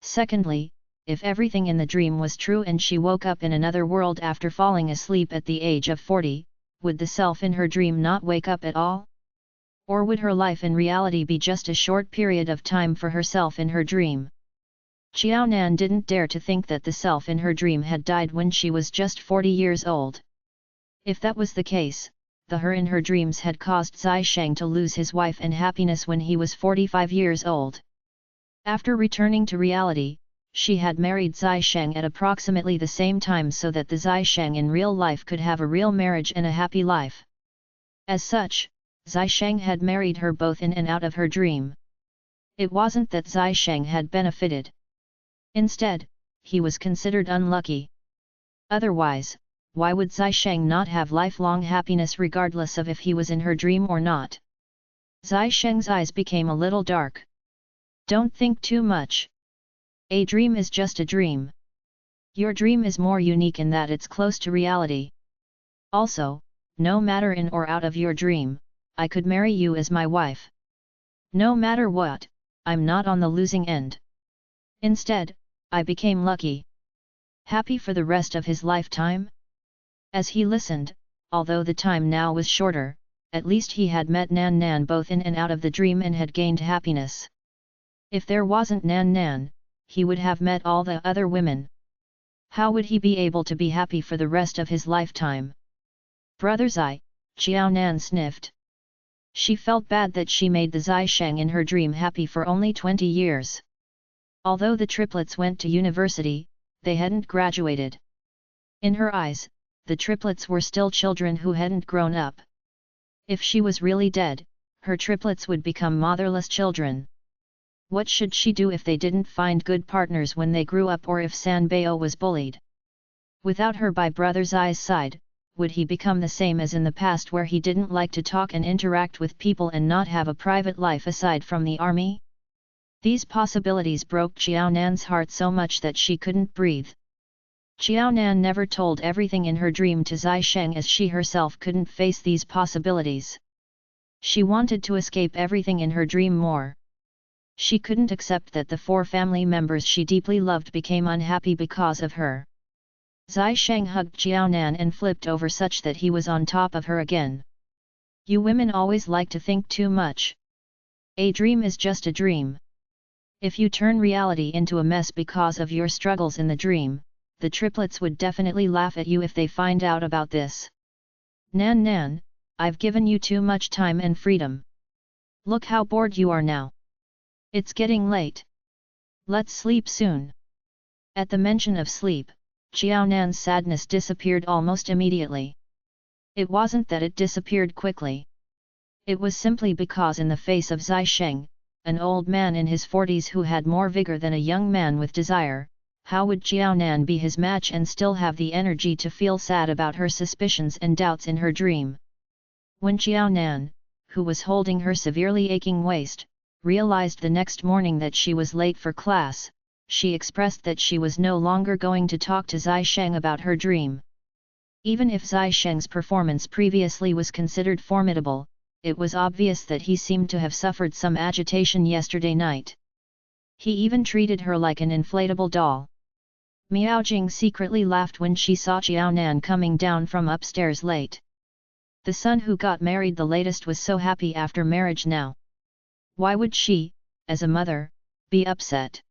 Secondly, if everything in the dream was true and she woke up in another world after falling asleep at the age of 40, would the self in her dream not wake up at all? Or would her life in reality be just a short period of time for herself in her dream? Qiaonan didn't dare to think that the self in her dream had died when she was just 40 years old. If that was the case, the her in her dreams had caused Zai Sheng to lose his wife and happiness when he was 45 years old. After returning to reality, she had married Zai Sheng at approximately the same time so that the Zai Sheng in real life could have a real marriage and a happy life. As such, Zai Sheng had married her both in and out of her dream. It wasn't that Zai Sheng had benefited. Instead, he was considered unlucky. Otherwise, why would Zai Sheng not have lifelong happiness regardless of if he was in her dream or not? Zai Sheng's eyes became a little dark. Don't think too much. A dream is just a dream. Your dream is more unique in that it's close to reality. Also, no matter in or out of your dream, I could marry you as my wife. No matter what, I'm not on the losing end. Instead, I became lucky. Happy for the rest of his lifetime? As he listened, although the time now was shorter, at least he had met Nan Nan both in and out of the dream and had gained happiness. If there wasn't Nan Nan, he would have met all the other women. How would he be able to be happy for the rest of his lifetime? Brother Zai, Qiaonan sniffed. She felt bad that she made the Zai Sheng in her dream happy for only 20 years. Although the triplets went to university, they hadn't graduated. In her eyes, the triplets were still children who hadn't grown up. If she was really dead, her triplets would become motherless children. What should she do if they didn't find good partners when they grew up or if Sanbao was bullied? Without her by Brother Zai's side, would he become the same as in the past where he didn't like to talk and interact with people and not have a private life aside from the army? These possibilities broke Qiaonan's heart so much that she couldn't breathe. Qiaonan never told everything in her dream to Zai Sheng as she herself couldn't face these possibilities. She wanted to escape everything in her dream more. She couldn't accept that the 4 family members she deeply loved became unhappy because of her. Zai Sheng hugged Xiaonan and flipped over such that he was on top of her again. You women always like to think too much. A dream is just a dream. If you turn reality into a mess because of your struggles in the dream, the triplets would definitely laugh at you if they find out about this. Nan Nan, I've given you too much time and freedom. Look how bored you are now. It's getting late. Let's sleep soon. At the mention of sleep, Xiaonan's sadness disappeared almost immediately. It wasn't that it disappeared quickly. It was simply because in the face of Zai Sheng, an old man in his 40s who had more vigor than a young man with desire, how would Xiaonan be his match and still have the energy to feel sad about her suspicions and doubts in her dream? When Xiaonan, who was holding her severely aching waist, realized the next morning that she was late for class, she expressed that she was no longer going to talk to Zai Sheng about her dream. Even if Zai Sheng's performance previously was considered formidable, it was obvious that he seemed to have suffered some agitation yesterday night. He even treated her like an inflatable doll. Miaojing secretly laughed when she saw Xiaonan coming down from upstairs late. The son who got married the latest was so happy after marriage now. Why would she, as a mother, be upset?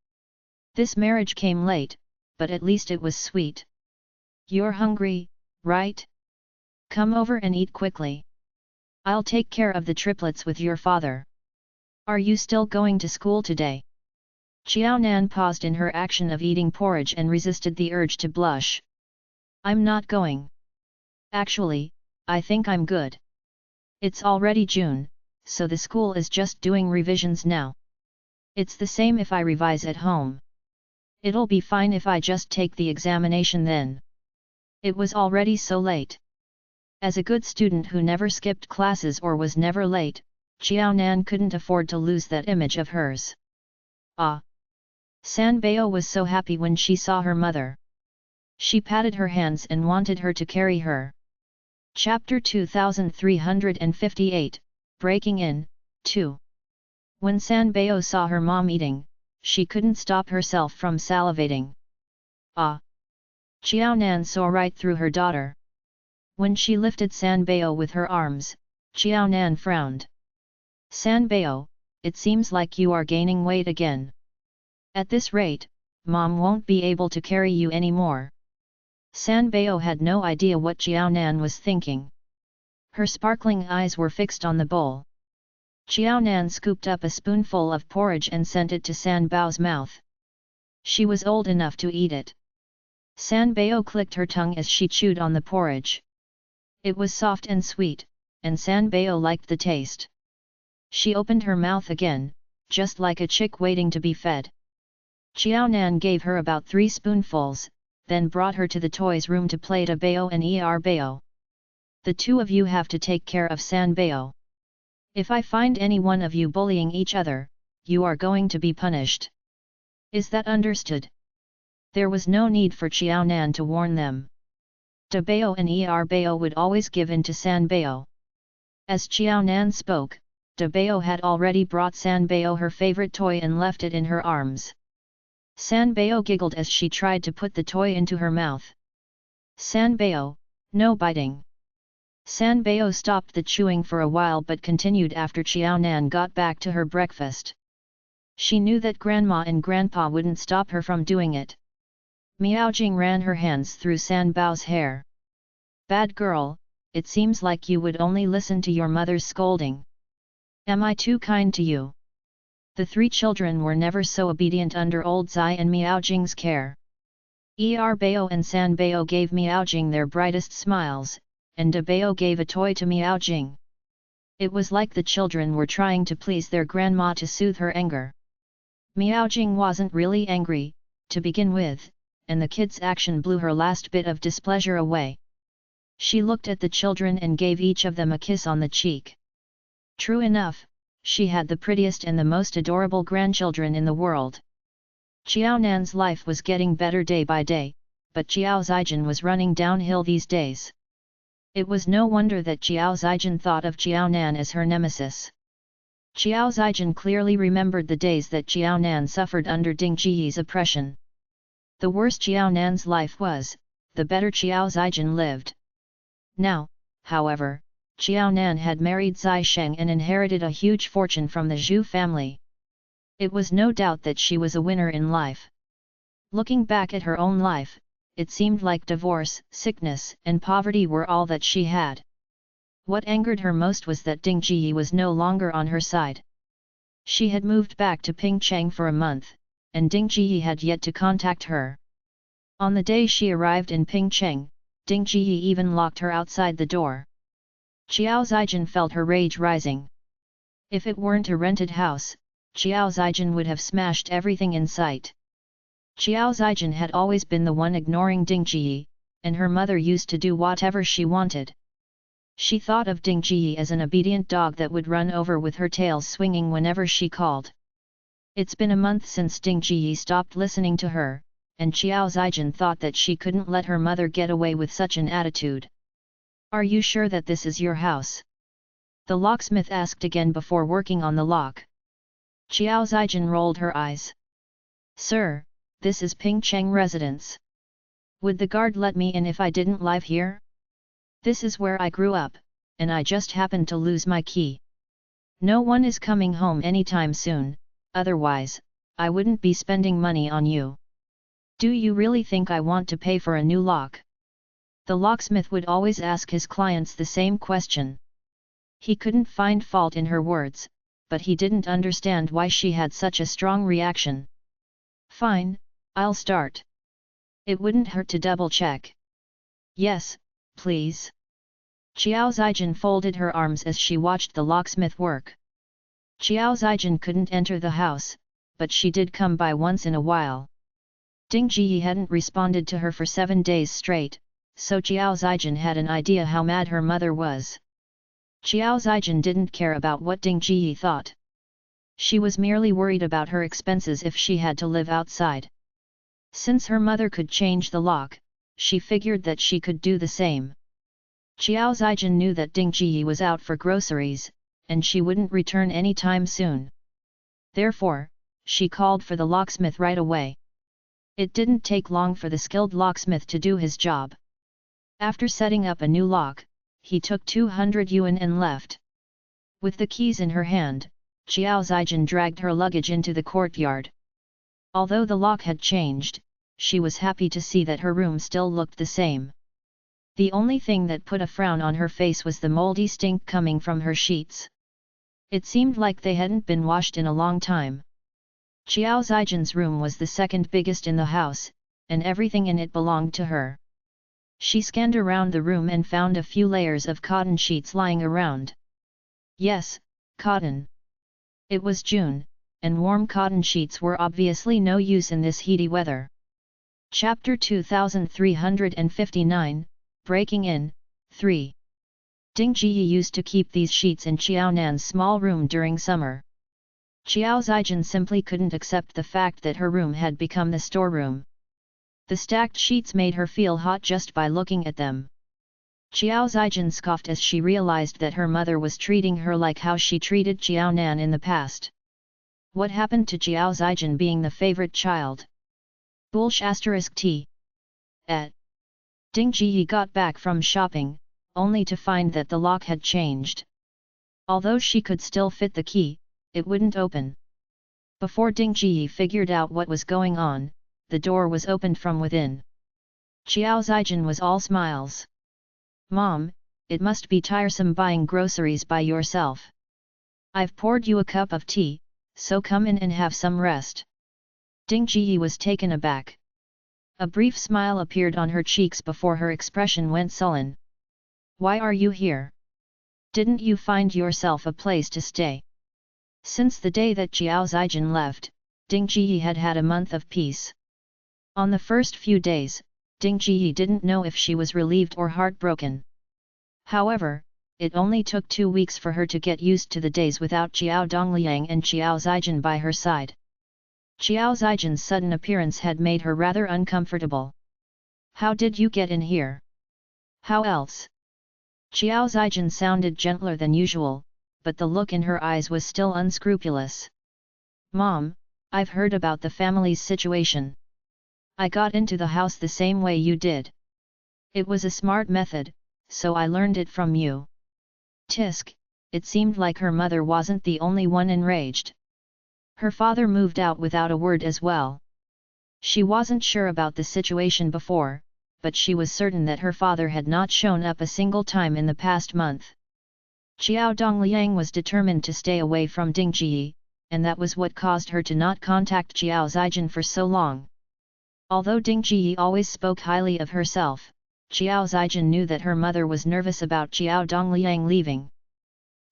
This marriage came late, but at least it was sweet. You're hungry, right? Come over and eat quickly. I'll take care of the triplets with your father. Are you still going to school today? Xiaonan paused in her action of eating porridge and resisted the urge to blush. I'm not going. Actually, I think I'm good. It's already June, so the school is just doing revisions now. It's the same if I revise at home. It'll be fine if I just take the examination then. It was already so late. As a good student who never skipped classes or was never late, Xiaonan couldn't afford to lose that image of hers. Ah! Sanbao was so happy when she saw her mother. She patted her hands and wanted her to carry her. Chapter 2358, Breaking In, 2. When Sanbao saw her mom eating, she couldn't stop herself from salivating. Ah! Xiaonan saw right through her daughter. When she lifted Sanbao with her arms, Xiaonan frowned. Sanbao, it seems like you are gaining weight again. At this rate, Mom won't be able to carry you anymore. Sanbao had no idea what Xiaonan was thinking. Her sparkling eyes were fixed on the bowl. Xiaonan scooped up a spoonful of porridge and sent it to Sanbao's mouth. She was old enough to eat it. Sanbao clicked her tongue as she chewed on the porridge. It was soft and sweet, and Sanbao liked the taste. She opened her mouth again, just like a chick waiting to be fed. Xiaonan gave her about 3 spoonfuls, then brought her to the toys room to play to Bao and Bao. The two of you have to take care of Sanbao. If I find any one of you bullying each other, you are going to be punished. Is that understood? There was no need for Xiaonan to warn them. Bao and Bao would always give in to Sanbao. As Xiaonan spoke, Bao had already brought Sanbao her favorite toy and left it in her arms. Sanbao giggled as she tried to put the toy into her mouth. Sanbao, no biting. Sanbao stopped the chewing for a while but continued after Xiaonan got back to her breakfast. She knew that Grandma and Grandpa wouldn't stop her from doing it. Miaojing ran her hands through Sanbao's hair. Bad girl, it seems like you would only listen to your mother's scolding. Am I too kind to you? The 3 children were never so obedient under old Zai and Miaojing's care. Bao and Sanbao gave Miaojing their brightest smiles, and Bao gave a toy to Miaojing. It was like the children were trying to please their grandma to soothe her anger. Miaojing wasn't really angry, to begin with, and the kids' action blew her last bit of displeasure away. She looked at the children and gave each of them a kiss on the cheek. True enough, she had the prettiest and the most adorable grandchildren in the world. Xiaonan's life was getting better day by day, but Xiao Zijin was running downhill these days. It was no wonder that Jiao Zijin thought of Jiao Nan as her nemesis. Jiao Zijin clearly remembered the days that Jiao Nan suffered under Ding Jiyi's oppression. The worse Jiao Nan's life was, the better Jiao Zijin lived. Now, however, Jiao Nan had married Zai Sheng and inherited a huge fortune from the Zhu family. It was no doubt that she was a winner in life. Looking back at her own life, it seemed like divorce, sickness, and poverty were all that she had. What angered her most was that Ding Jiyi was no longer on her side. She had moved back to Pingcheng for a month, and Ding Jiyi had yet to contact her. On the day she arrived in Pingcheng, Ding Jiyi even locked her outside the door. Jiao Zijin felt her rage rising. If it weren't a rented house, Jiao Zijin would have smashed everything in sight. Jiao Zijin had always been the one ignoring Ding Jiyi, and her mother used to do whatever she wanted. She thought of Ding Jiyi as an obedient dog that would run over with her tail swinging whenever she called. It's been a month since Ding Jiyi stopped listening to her, and Jiao Zijin thought that she couldn't let her mother get away with such an attitude. "Are you sure that this is your house?" the locksmith asked again before working on the lock. Jiao Zijin rolled her eyes. "Sir, this is Pingcheng residence. Would the guard let me in if I didn't live here? This is where I grew up, and I just happened to lose my key. No one is coming home anytime soon, otherwise, I wouldn't be spending money on you. Do you really think I want to pay for a new lock?" The locksmith would always ask his clients the same question. He couldn't find fault in her words, but he didn't understand why she had such a strong reaction. "Fine, I'll start. It wouldn't hurt to double-check." "Yes, please." Jiao Zijin folded her arms as she watched the locksmith work. Jiao Zijin couldn't enter the house, but she did come by once in a while. Ding Jiyi hadn't responded to her for 7 days straight, so Jiao Zijin had an idea how mad her mother was. Jiao Zijin didn't care about what Ding Jiyi thought. She was merely worried about her expenses if she had to live outside. Since her mother could change the lock, she figured that she could do the same. Jiao Zijin knew that Ding Jiyi was out for groceries, and she wouldn't return any time soon. Therefore, she called for the locksmith right away. It didn't take long for the skilled locksmith to do his job. After setting up a new lock, he took 200 yuan and left. With the keys in her hand, Jiao Zijin dragged her luggage into the courtyard. Although the lock had changed, she was happy to see that her room still looked the same. The only thing that put a frown on her face was the moldy stink coming from her sheets. It seemed like they hadn't been washed in a long time. Jiao Zijin's room was the second biggest in the house, and everything in it belonged to her. She scanned around the room and found a few layers of cotton sheets lying around. Yes, cotton. It was June, and warm cotton sheets were obviously no use in this heaty weather. Chapter 2359, Breaking In, 3. Ding Jiyi used to keep these sheets in Jiao Nan's small room during summer. Jiao Zijin simply couldn't accept the fact that her room had become the storeroom. The stacked sheets made her feel hot just by looking at them. Jiao Zijin scoffed as she realized that her mother was treating her like how she treated Jiao Nan in the past. What happened to Jiao Zijin being the favorite child? *T. At. Ding Jiyi got back from shopping, only to find that the lock had changed. Although she could still fit the key, it wouldn't open. Before Ding Jiyi figured out what was going on, the door was opened from within. Jiao Zijin was all smiles. "Mom, it must be tiresome buying groceries by yourself. I've poured you a cup of tea, so come in and have some rest." Ding Jiyi was taken aback. A brief smile appeared on her cheeks before her expression went sullen. "Why are you here? Didn't you find yourself a place to stay?" Since the day that Jiao Zijin left, Ding Jiyi had had a month of peace. On the first few days, Ding Jiyi didn't know if she was relieved or heartbroken. However, it only took 2 weeks for her to get used to the days without Jiao Dongliang and Jiao Zijin by her side. Jiao Zijin's sudden appearance had made her rather uncomfortable. "How did you get in here? How else?" Qiao Zijin sounded gentler than usual, but the look in her eyes was still unscrupulous. Mom, I've heard about the family's situation. I got into the house the same way you did. It was a smart method, so I learned it from you. Tisk, it seemed like her mother wasn't the only one enraged. Her father moved out without a word as well. She wasn't sure about the situation before, but she was certain that her father had not shown up a single time in the past month. Qiao Dongliang was determined to stay away from Ding Ji, and that was what caused her to not contact Qiao Zijin for so long. Although Ding Ji always spoke highly of herself, Qiao Zijin knew that her mother was nervous about Qiao Dongliang leaving.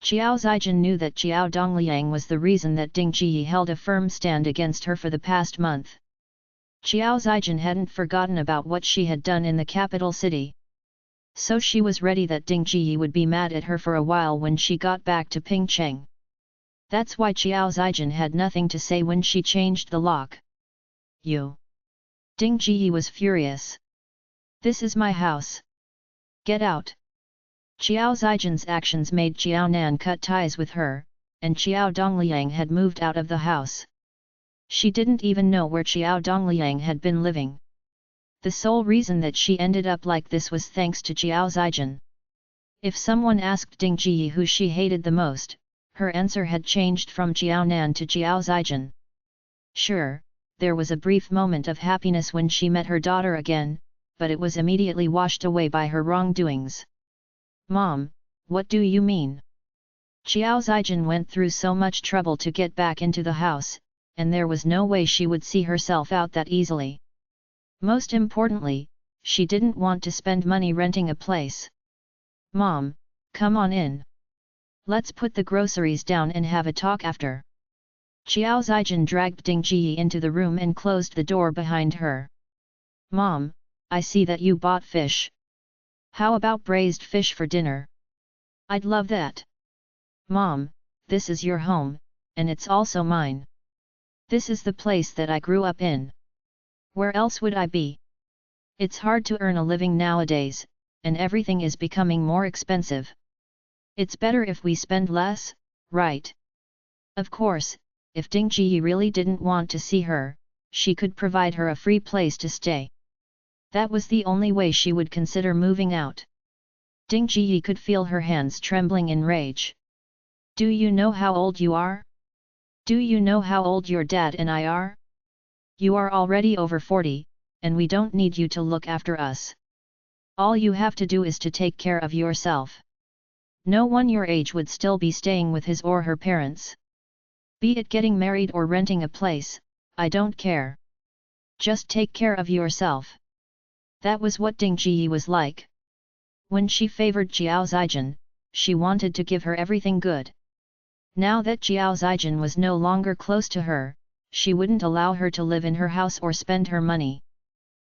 Qiao Zijin knew that Qiao Dongliang was the reason that Ding Ji held a firm stand against her for the past month. Qiao Zijin hadn't forgotten about what she had done in the capital city. So she was ready that Ding Ji would be mad at her for a while when she got back to Pingcheng. That's why Qiao Zijin had nothing to say when she changed the lock. You! Ding Ji was furious. This is my house. Get out! Qiao Zijin's actions made Qiao Nan cut ties with her, and Qiao Dongliang had moved out of the house. She didn't even know where Qiao Dongliang had been living. The sole reason that she ended up like this was thanks to Qiao Zijin. If someone asked Ding Ji who she hated the most, her answer had changed from Qiao Nan to Qiao Zijin. Sure, there was a brief moment of happiness when she met her daughter again, but it was immediately washed away by her wrongdoings. Mom, what do you mean? Qiao Zijin went through so much trouble to get back into the house, and there was no way she would see herself out that easily. Most importantly, she didn't want to spend money renting a place. Mom, come on in. Let's put the groceries down and have a talk after. Qiao Zijin dragged Ding Ji into the room and closed the door behind her. Mom, I see that you bought fish. How about braised fish for dinner? I'd love that. Mom, this is your home, and it's also mine. This is the place that I grew up in. Where else would I be? It's hard to earn a living nowadays, and everything is becoming more expensive. It's better if we spend less, right? Of course, if Ding Ji really didn't want to see her, she could provide her a free place to stay. That was the only way she would consider moving out. Ding Ji could feel her hands trembling in rage. Do you know how old you are? Do you know how old your dad and I are? You are already over 40, and we don't need you to look after us. All you have to do is to take care of yourself. No one your age would still be staying with his or her parents. Be it getting married or renting a place, I don't care. Just take care of yourself. That was what Ding Ji was like. When she favored Qiao Zijin, she wanted to give her everything good. Now that Qiao Zijin was no longer close to her, she wouldn't allow her to live in her house or spend her money.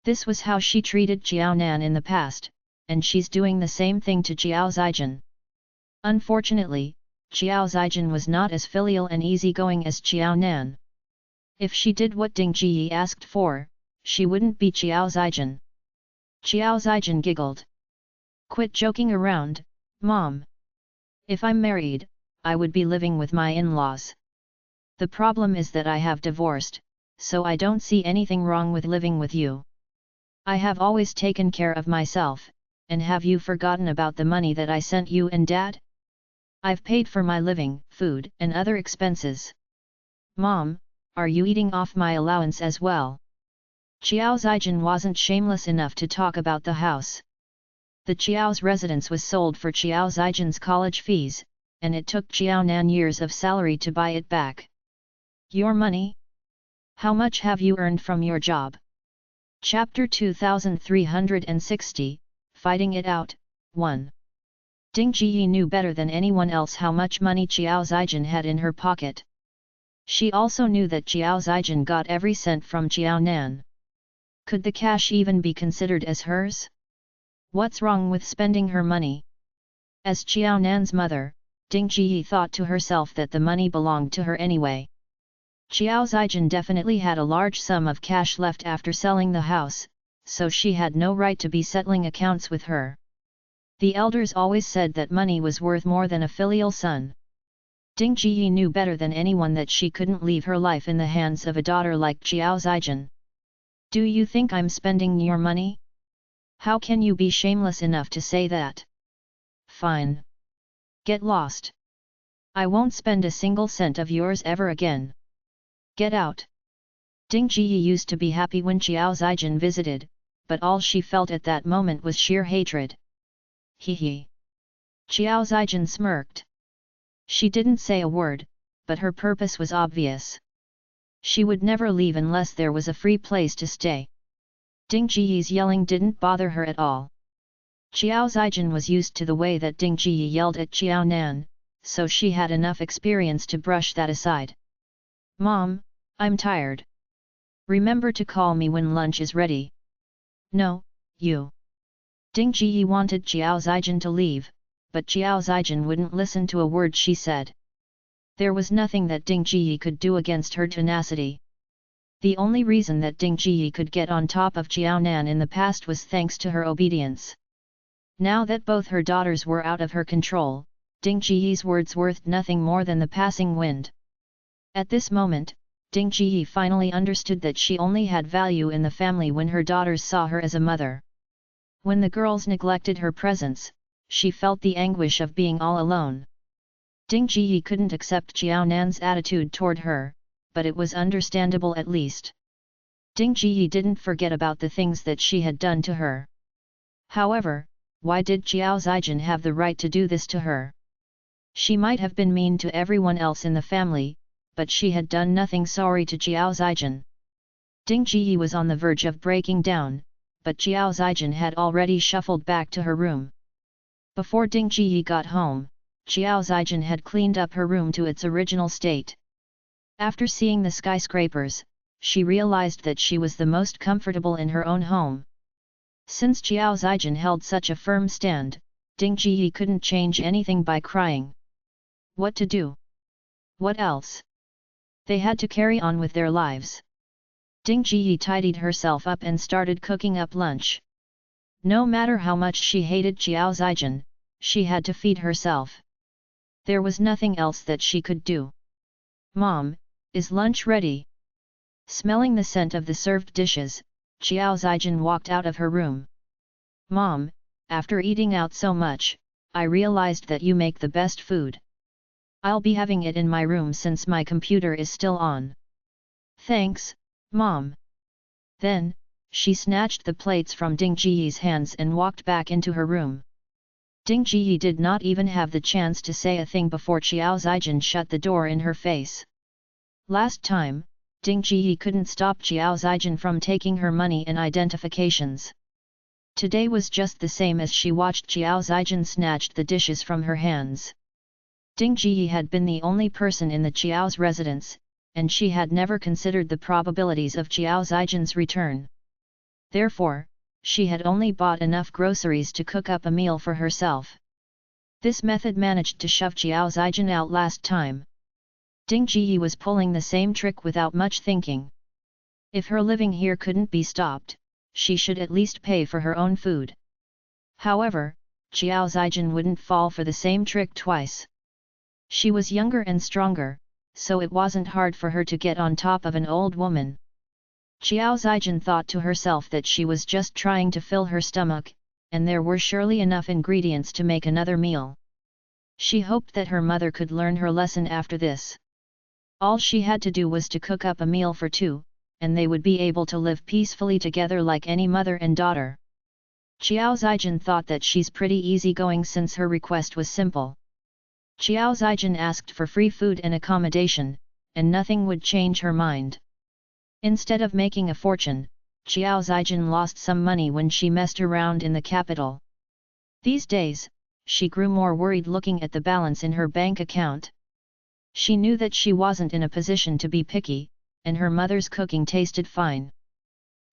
This was how she treated Qiao Nan in the past, and she's doing the same thing to Qiao Zijin. Unfortunately, Qiao Zijin was not as filial and easygoing as Qiao Nan. If she did what Ding Ji asked for, she wouldn't be Qiao Zijin. Qiao Zijin giggled. Quit joking around, Mom. If I'm married, I would be living with my in-laws. The problem is that I have divorced, so I don't see anything wrong with living with you. I have always taken care of myself, and have you forgotten about the money that I sent you and Dad? I've paid for my living, food, and other expenses. Mom, are you eating off my allowance as well? Qiao Zijin wasn't shameless enough to talk about the house. The Qiao's residence was sold for Qiao Zijin's college fees, and it took Qiao Nan years of salary to buy it back. Your money? How much have you earned from your job? Chapter 2360, Fighting It Out, 1. Ding Ji knew better than anyone else how much money Qiao Zijin had in her pocket. She also knew that Qiao Zijin got every cent from Qiao Nan. Could the cash even be considered as hers? What's wrong with spending her money? As Qiao Nan's mother, Ding Ji thought to herself that the money belonged to her anyway. Qiao Zijin definitely had a large sum of cash left after selling the house, so she had no right to be settling accounts with her. The elders always said that money was worth more than a filial son. Ding Jiyi knew better than anyone that she couldn't leave her life in the hands of a daughter like Xiao Zijin. Do you think I'm spending your money? How can you be shameless enough to say that? Fine. Get lost. I won't spend a single cent of yours ever again. Get out. Ding Jiyi used to be happy when Xiao Zijin visited, but all she felt at that moment was sheer hatred. Hee hee. Xiao Zijin smirked. She didn't say a word, but her purpose was obvious. She would never leave unless there was a free place to stay. Ding Jiyi's yelling didn't bother her at all. Xiao Zijin was used to the way that Ding Jiyi yelled at Xiao Nan, so she had enough experience to brush that aside. Mom, I'm tired. Remember to call me when lunch is ready. No, you. Ding Jiyi wanted Xiao Zijin to leave, but Xiao Zijin wouldn't listen to a word she said. There was nothing that Ding Jiyi could do against her tenacity. The only reason that Ding Jiyi could get on top of Xiao Nan in the past was thanks to her obedience. Now that both her daughters were out of her control, Ding Jiyi's words worth nothing more than the passing wind. At this moment, Ding Jiyi finally understood that she only had value in the family when her daughters saw her as a mother. When the girls neglected her presence, she felt the anguish of being all alone. Ding Jiyi couldn't accept Xiao Nan's attitude toward her, but it was understandable at least. Ding Jiyi didn't forget about the things that she had done to her. However, why did Xiao Zijin have the right to do this to her? She might have been mean to everyone else in the family, but she had done nothing sorry to Xiao Zijin. Ding Jiyi was on the verge of breaking down, but Xiao Zijin had already shuffled back to her room. Before Ding Jiyi got home, Xiao Zijin had cleaned up her room to its original state. After seeing the skyscrapers, she realized that she was the most comfortable in her own home. Since Xiao Zijin held such a firm stand, Ding Jiyi couldn't change anything by crying. What to do? What else? They had to carry on with their lives. Ding Jiyi tidied herself up and started cooking up lunch. No matter how much she hated Xiao Zijin, she had to feed herself. There was nothing else that she could do. Mom, is lunch ready? Smelling the scent of the served dishes, Xiao Zijin walked out of her room. Mom, after eating out so much, I realized that you make the best food. I'll be having it in my room since my computer is still on. Thanks, Mom. Then, she snatched the plates from Ding Jiyi's hands and walked back into her room. Ding Jiyi did not even have the chance to say a thing before Xiao Zijin shut the door in her face. Last time, Ding Jiyi couldn't stop Xiao Zijin from taking her money and identifications. Today was just the same as she watched Xiao Zijin snatched the dishes from her hands. Ding Jiyi had been the only person in the Xiao's residence, and she had never considered the probabilities of Xiao Zijin's return. Therefore, she had only bought enough groceries to cook up a meal for herself. This method managed to shove Xiao Zijin out last time. Ding Jiyi was pulling the same trick without much thinking. If her living here couldn't be stopped, she should at least pay for her own food. However, Xiao Zijin wouldn't fall for the same trick twice. She was younger and stronger, so it wasn't hard for her to get on top of an old woman. Xiao Zijin thought to herself that she was just trying to fill her stomach, and there were surely enough ingredients to make another meal. She hoped that her mother could learn her lesson after this. All she had to do was to cook up a meal for two, and they would be able to live peacefully together like any mother and daughter. Xiao Zijin thought that she's pretty easygoing since her request was simple. Xiao Zijin asked for free food and accommodation, and nothing would change her mind. Instead of making a fortune, Xiao Zijin lost some money when she messed around in the capital. These days, she grew more worried looking at the balance in her bank account. She knew that she wasn't in a position to be picky, and her mother's cooking tasted fine.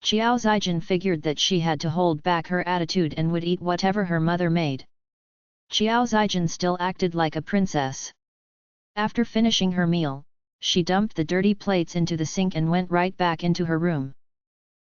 Xiao Zijin figured that she had to hold back her attitude and would eat whatever her mother made. Xiao Zijin still acted like a princess. After finishing her meal, she dumped the dirty plates into the sink and went right back into her room.